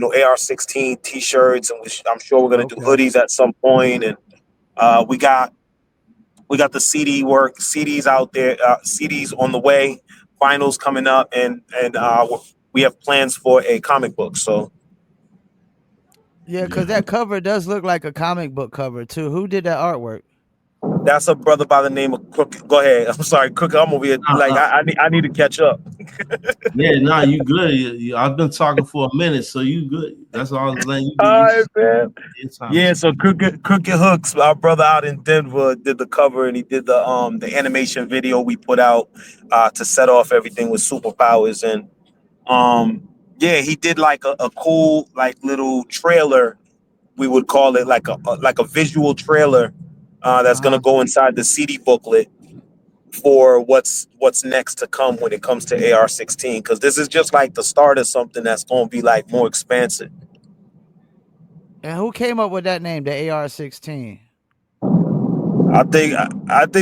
AR-16 t-shirts, and I'm sure we're gonna do hoodies at some point. And we got the CD work, CDs out there, CDs on the way, finals coming up, and we have plans for a comic book. So Yeah, because that cover does look like a comic book cover too. Who did that artwork? that's a brother by the name of Crooked. Go ahead. I'm sorry, Crooked. I'm over here. I need to catch up. Yeah, you good. I've been talking for a minute, so you good. That's all I was letting you do. All right, man. Yeah, so Crooked Hooks, our brother out in Denver, did the cover, and he did the animation video we put out to set off everything with superpowers. And yeah, he did like a cool like little trailer. We would call it like a visual trailer that's gonna go inside the CD booklet for what's next to come when it comes to AR-16, because this is just like the start of something that's gonna be like more expansive. And who came up with that name, the AR-16? I think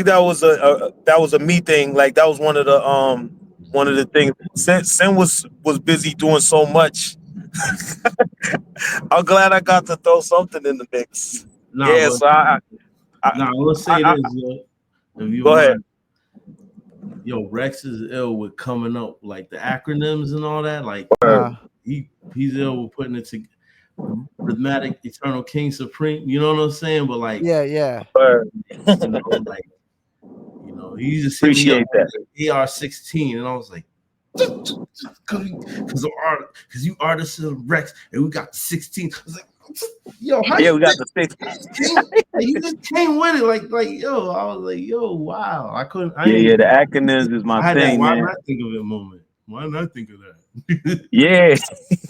that was a me thing. Like that was one of the things. Sin was busy doing so much. I'm glad I got to throw something in the mix. Yeah, so I let's say this, yo. If you go mind. ahead. Yo, Rex is ill with coming up like the acronyms and all that. Like he's ill with putting it together. Rhythmatic Eternal King Supreme. You know what I'm saying? But like, yeah. He just appreciate that AR-16, and I was like, because you artists of Rex, and we got 16. I was like, yo, we got the 16. You just came with it, like, yo. I was like, yo, wow. I couldn't. The acronyms is my thing, man. Why did I think of it moment? Why didn't I think of that? Yeah,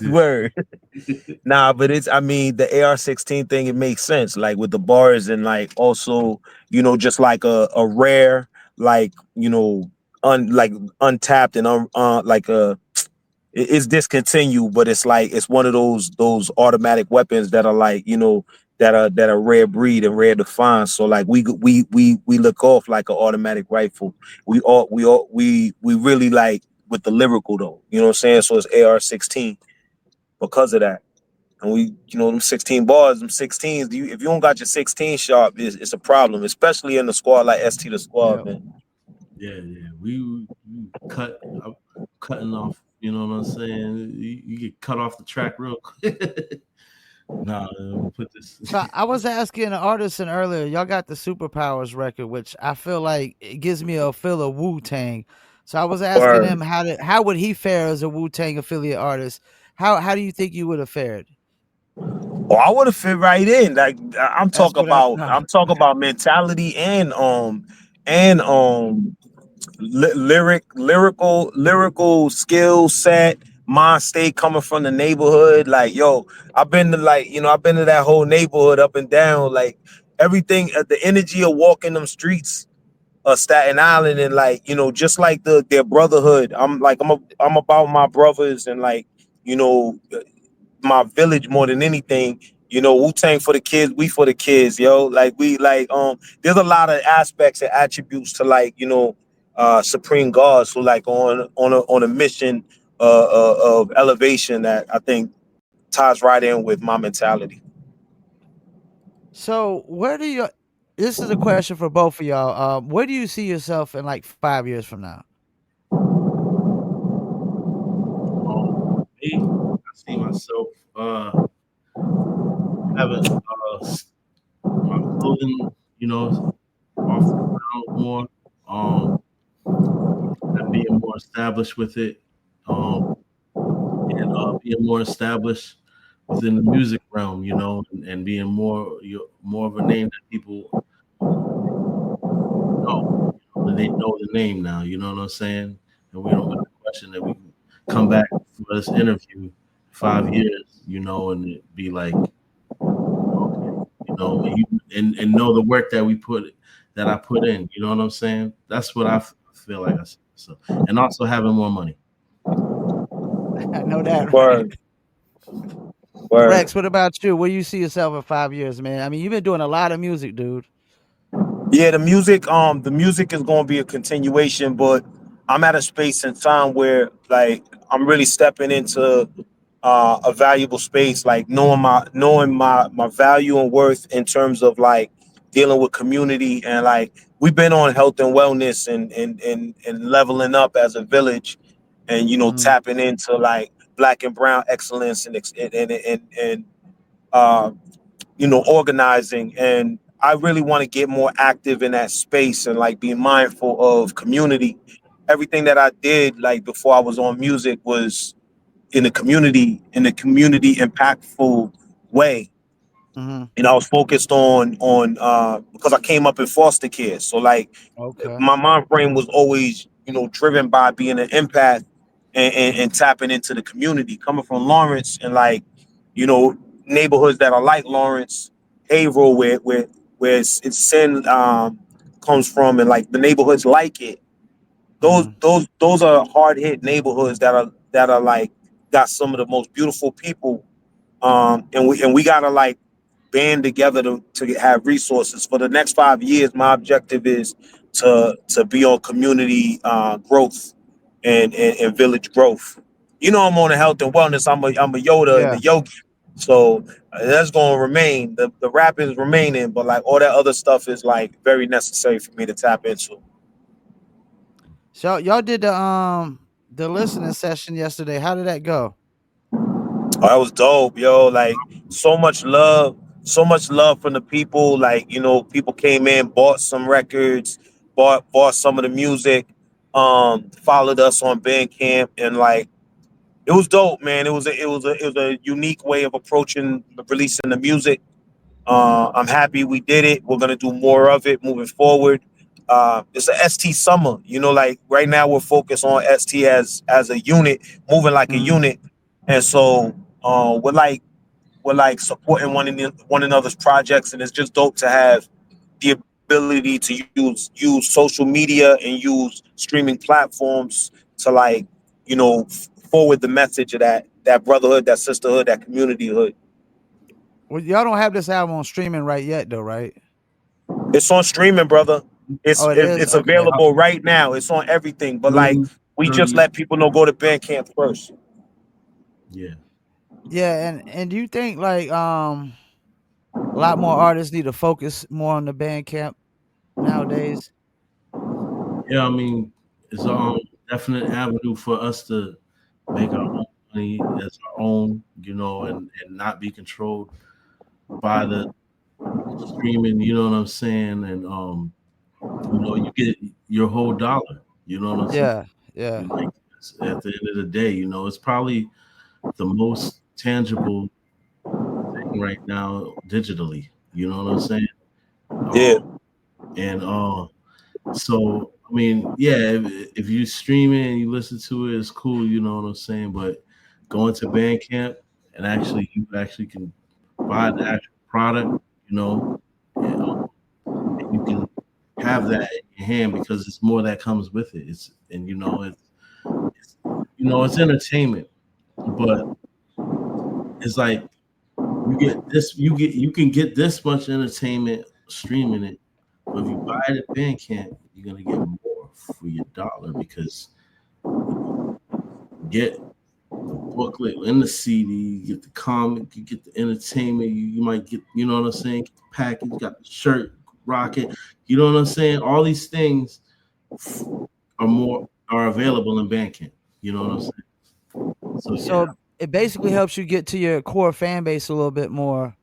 word. Nah, but it's, I mean, the AR-16 thing, it makes sense, like with the bars, and like also, just like a rare, like, like untapped and like it's discontinued, but it's like it's one of those automatic weapons that are like, that are rare breed and rare to find. So like we look off like an automatic rifle. We really like with the lyrical though. You know what I'm saying? So it's AR-16 because of that. And we, them 16 bars, them 16s, if you don't got your 16 sharp, it's a problem, especially in the squad like ST the squad, Yeah. man. Yeah, we cutting off. You know what I'm saying? You get cut off the track real quick. Nah, we'll put this. So I was asking Artisan earlier, y'all got the Superpowers record, which I feel like it gives me a feel of Wu-Tang. So I was asking Word. him how would he fare as a Wu-Tang affiliate artist? How do you think you would have fared? Oh, I would have fit right in. Like I'm That's talking what I about, thought. I'm talking about mentality and lyrical skill set, mind state coming from the neighborhood. Like, yo, I've been to I've been to that whole neighborhood up and down, like everything, the energy of walking them streets of Staten Island, and like, just like their brotherhood. I'm about my brothers, and like, you know, my village more than anything. Wu-Tang for the kids, we for the kids, yo. Like we like there's a lot of aspects and attributes to like, supreme gods who like on a mission of elevation that I think ties right in with my mentality. So where do you this is a question for both of y'all. Where do you see yourself in like 5 years from now? Me, I see myself having my clothing, off the ground more, and being more established with it, and being more established within the music realm, and being more of a name that people know. They know the name now. You know what I'm saying? And we don't got to question that we can come back for this interview 5 years, and it be like, okay, and know the work that I put in. You know what I'm saying? That's what I feel like I see. So, and also having more money. I know that, right? Word, word. Rex, what about you? Where you see yourself in 5 years, man? I mean, you've been doing a lot of music, dude. Yeah, the music is gonna be a continuation, but I'm at a space and time where like I'm really stepping into a valuable space, like knowing my value and worth in terms of like dealing with community, and like we've been on health and wellness and leveling up as a village, and Mhm. tapping into like black and brown excellence and uh organizing. And I really want to get more active in that space and like be mindful of community. Everything that I did like before I was on music was in a community impactful way. Mhm. And I was focused on because I came up in foster care. So like Okay. my mind frame was always, driven by being an empath and tapping into the community. Coming from Lawrence and like, you know, neighborhoods that are like Lawrence, Haverhill, where it's sin comes from, and like the neighborhoods like it. Those Mhm. those those are hard hit neighborhoods that are like got some of the most beautiful people. And we gotta like band together to have resources for the next 5 years. My objective is to be on community growth and village growth. I'm on the health and wellness. I'm a Yoda and Yeah. a yogi, so that's gonna remain. The rap is remaining, but like all that other stuff is like very necessary for me to tap into. So y'all did the listening session yesterday. How did that go? Oh, that was dope, yo. Like so much love from the people. Like, people came in, bought some records, bought some of the music, followed us on Bandcamp, and like it was dope, man. It was a unique way of approaching releasing the music. I'm happy we did it. We're gonna do more of it moving forward. it's a ST summer. You know, like right now we're focused on ST as a unit, moving like a unit, and so we're like supporting one another's projects, and it's just dope to have the ability to use social media and use streaming platforms to like forward the message of that brotherhood, that sisterhood, that communityhood. Well, y'all don't have this album on streaming right yet, though, right? It's on streaming, brother. Oh, it is. It's Okay. available right now. It's on everything, but like June we just 30th. let people know go to Bandcamp first. Yeah. Yeah, and do you think like a lot more artists need to focus more on the Bandcamp nowadays? Yeah, I mean, it's a definite avenue for us to make our own money as our own, and not be controlled by the streaming, you know what I'm saying? And you get your whole dollar, you know what I'm saying? Yeah, yeah, And like at the end of the day, it's probably the most tangible thing right now digitally, you know what I'm saying? Yeah, Um and So I mean, yeah, if you stream it and you listen to it, it's cool. You know what I'm saying. But going to Bandcamp and you actually can buy the actual product, and, and you can have that in your hand because it's more that comes with it. It's entertainment, but it's like you can get this much entertainment streaming it, but if you buy it at Bandcamp, you're gonna get more for your dollar because you get the booklet and the CD, you get the comic, you get the entertainment, you might get, you know what I'm saying, get the package, you got the shirt, rocket, you know what I'm saying? All these things are available in Bandcamp. You know what I'm saying? So yeah. so it basically helps you get to your core fan base a little bit more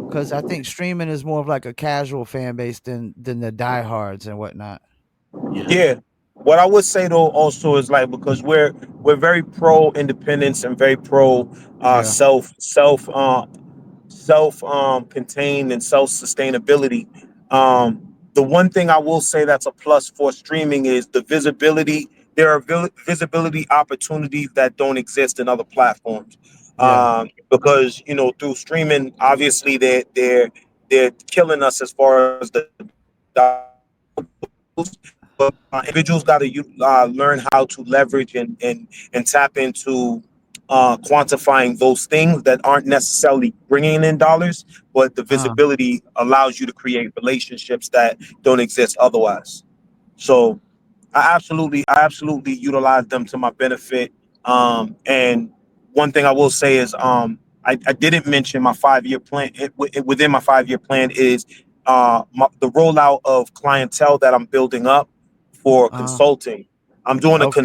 because I think streaming is more of like a casual fan base than the diehards and whatnot. yeah. What I would say though also is like because we're very pro independence and very pro Yeah. self contained and self sustainability. The one thing I will say that's a plus for streaming is the visibility. There are visibility opportunities that don't exist in other platforms. Yeah. Because through streaming, obviously they're killing us as far as the but individuals got to learn how to leverage and tap into quantifying those things that aren't necessarily bringing in dollars, but the Uh, visibility allows you to create relationships that don't exist otherwise. So I absolutely utilize them to my benefit. And one thing I will say is, I didn't mention my 5 year plan. Within my 5 year plan is the rollout of clientele that I'm building up for uh, consulting. I'm doing okay.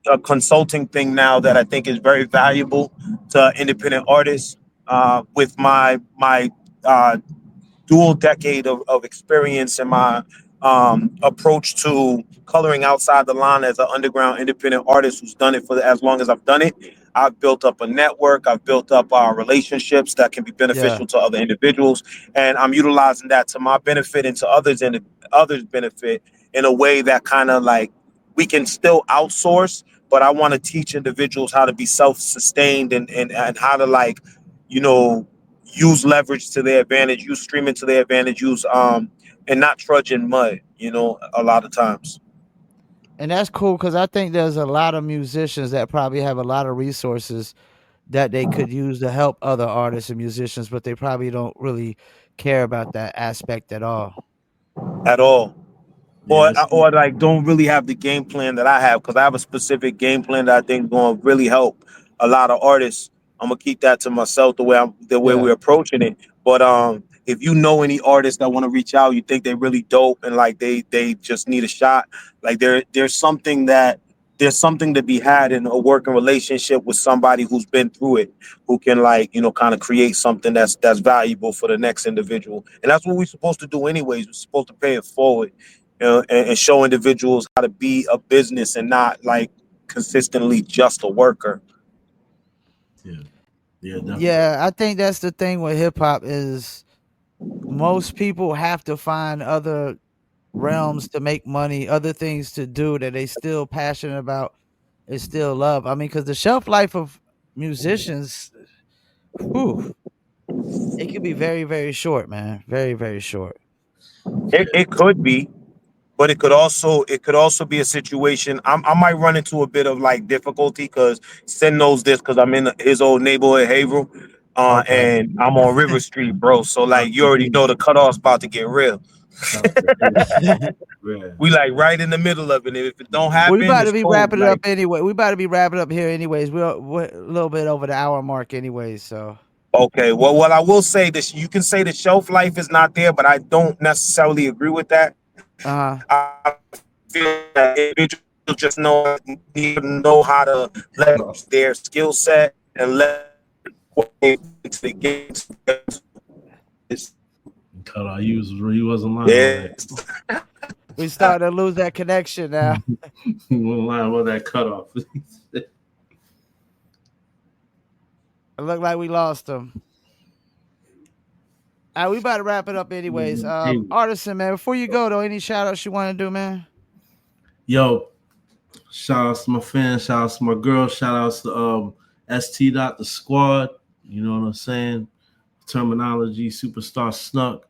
a consulting thing now that I think is very valuable to independent artists. With my dual decade of experience and my approach to coloring outside the line as an underground independent artist who's done it for as long as I've done it. I've built up a network. I've built up relationships that can be Yeah. beneficial to other individuals, and I'm utilizing that to my benefit and to others' benefit in a way that kind of like we can still outsource, but I want to teach individuals how to be self-sustained and how to like, you know, use leverage to their advantage, use streaming to their advantage, use and not trudge in mud, a lot of times. And that's cool because I think there's a lot of musicians that probably have a lot of resources that they could use to help other artists and musicians, but they probably don't really care about that aspect at all. At all. Yeah, Or like don't really have the game plan that I have because I have a specific game plan that I think is going to really help a lot of artists. I'm gonna keep that to myself the way Yeah. we're approaching it. But if you know any artists that want to reach out, you think they're really dope and like they just need a shot, like there's something to be had in a working relationship with somebody who's been through it, who can like kind of create something that's valuable for the next individual. And that's what we're supposed to do anyways. We're supposed to pay it forward, and show individuals how to be a business and not like consistently just a worker. yeah, yeah, definitely. Yeah, I think that's the thing with hip hop is most people have to find other realms to make money, other things to do that they still passionate about, they still love. I mean, because the shelf life of musicians, whew, it can be very, very short, man. Very, very short. It could be, but it could also be a situation. I might run into a bit of like difficulty because Sin knows this because I'm in his old neighborhood, Haverhill, Okay. and I'm on River Street, bro. So Shout like you to already know Hazel. the cutoff's about to get real. Shout to Hazel. Yeah. We like right in the middle of it. And if it don't We happen, about to it's be cool. wrapping it Like up anyway. We about to be wrapping up here anyways. We're a little bit over the hour mark anyways. So okay, well, what I will say this, you can say the shelf life is not there, but I don't necessarily agree with that. uh I feel that individuals just need to know how to leverage their skill set and let what they to the game. Cut off. He wasn't lying on that. Yes. we starting to lose that connection now. He wasn't lying about that cutoff. It looked like we lost them. All right, we about to wrap it up anyways. Artisan, man, before you go though, any shout outs you want to do, man? Yo, shout outs to my fans, shout outs to my girl, shout outs to ST Dot the squad. You know what I'm saying? Terminology, Superstar Snuck,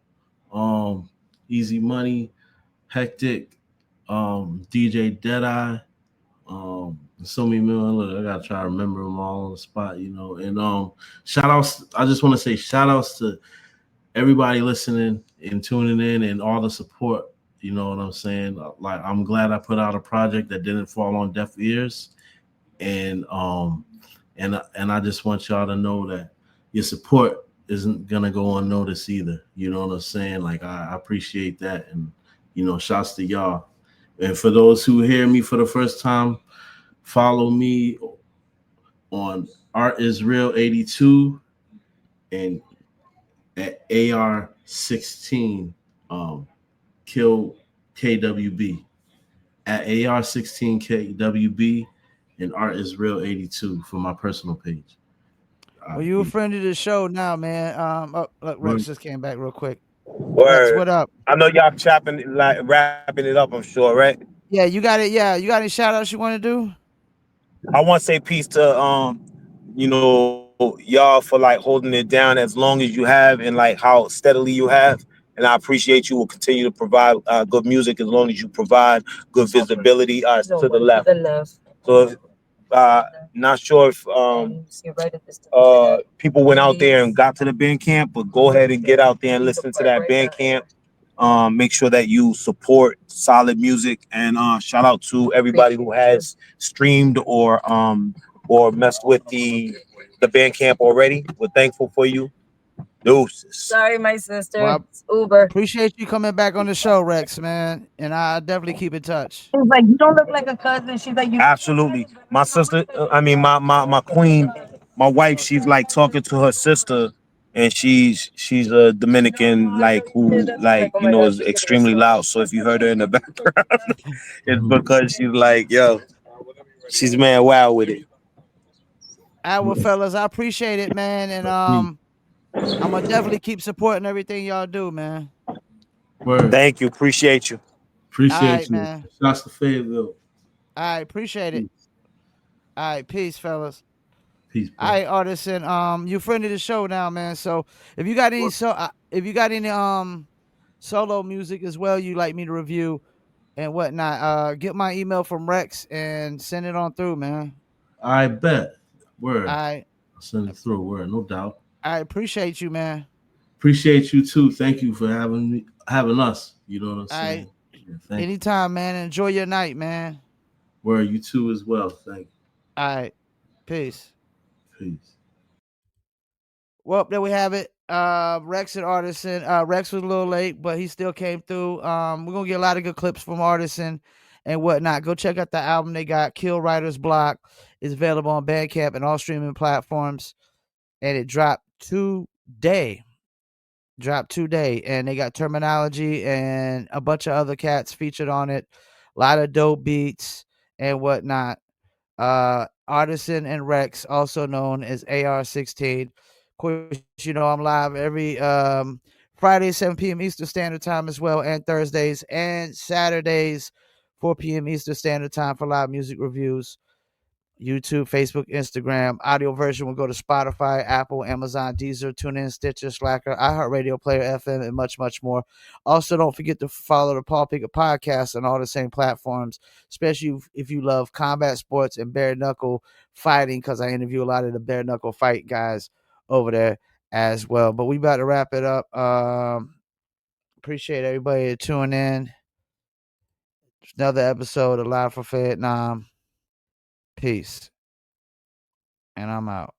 Easy Money, Hectic, DJ Deadeye, so many million. Look, I gotta try to remember them all on the spot, you know. And shout outs, I just want to say shout outs to everybody listening and tuning in and all the support. You know what I'm saying? Like, I'm glad I put out a project that didn't fall on deaf ears, and I just want y'all to know that your support isn't gonna go unnoticed either. You know what I'm saying? Like, I appreciate that, and you know, shouts to y'all. And for those who hear me for the first time, follow me on Art is Real 82 and at AR16 kill KWB at AR16 KWB and Art is Real 82 for my personal page. Well, you a friend of the show now, man. Look, Rex just came back real quick. Rex, Word. what up? I know y'all chopping like wrapping it up, I'm sure, right? Yeah, you got it. Yeah, you got any shout outs you want to do? I want to say peace to y'all for like holding it down as long as you have and like how steadily you have. And I appreciate you. Will continue to provide good music as long as you provide good visibility to the left. So not sure if people went out there and got to the band camp, but go ahead and get out there and listen to that band camp. Make sure that you support solid music, and shout out to everybody who has streamed or messed with the band camp already. We're thankful for you. Deuces. Sorry, my sister. Well, It's Uber. appreciate you coming back on the show, Rex, man. And I definitely keep in touch. She's like, you don't look like a cousin. She's like, you. Absolutely. My sister, I mean my queen, my wife, she's like talking to her sister, and she's a Dominican, like who like is extremely loud. So if you heard her in the background, it's because she's like, yo, she's man wild with it. All right, well, fellas, I appreciate it, man. And I'm gonna definitely keep supporting everything y'all do, man. Word. Thank you. Appreciate you. Appreciate All right, you. man. Shouts to Fayetteville. All right, appreciate it. All right, peace, fellas. Peace, bro. All right, Artisan. You friend of the show now, man. So if you got any solo music as well you like me to review and whatnot, get my email from Rex and send it on through, man. I bet. Word. All right. I'll send it through. Word, no doubt. I appreciate you, man. Appreciate you too. Thank you for having us. You know what I'm saying? Yeah, anytime, man. Enjoy your night, man. Word, you too as well. Thank you. All right. Peace. Peace. Well, there we have it. Rex and Artisan. Rex was a little late, but he still came through. We're gonna get a lot of good clips from Artisan and whatnot. Go check out the album they got. Kill Writer's Block is available on Bandcamp and all streaming platforms. And it dropped today. And they got Terminology and a bunch of other cats featured on it. A lot of dope beats and whatnot. Artisan and Rex, also known as AR16. Of course, I'm live every Fridays, 7 p.m. Eastern Standard Time as well, and Thursdays and Saturdays, 4 p.m. Eastern Standard Time for live music reviews. YouTube, Facebook, Instagram. Audio version will go to Spotify, Apple, Amazon, Deezer, TuneIn, Stitcher, Slacker, iHeartRadio, Player FM, and much, much more. Also, don't forget to follow the Paul Pickett Podcast on all the same platforms, especially if you love combat sports and bare knuckle fighting, because I interview a lot of the bare knuckle fight guys over there as well. But we about to wrap it up. Appreciate everybody tuning in. Another episode of Live from Fayettenam. Peace. And I'm out.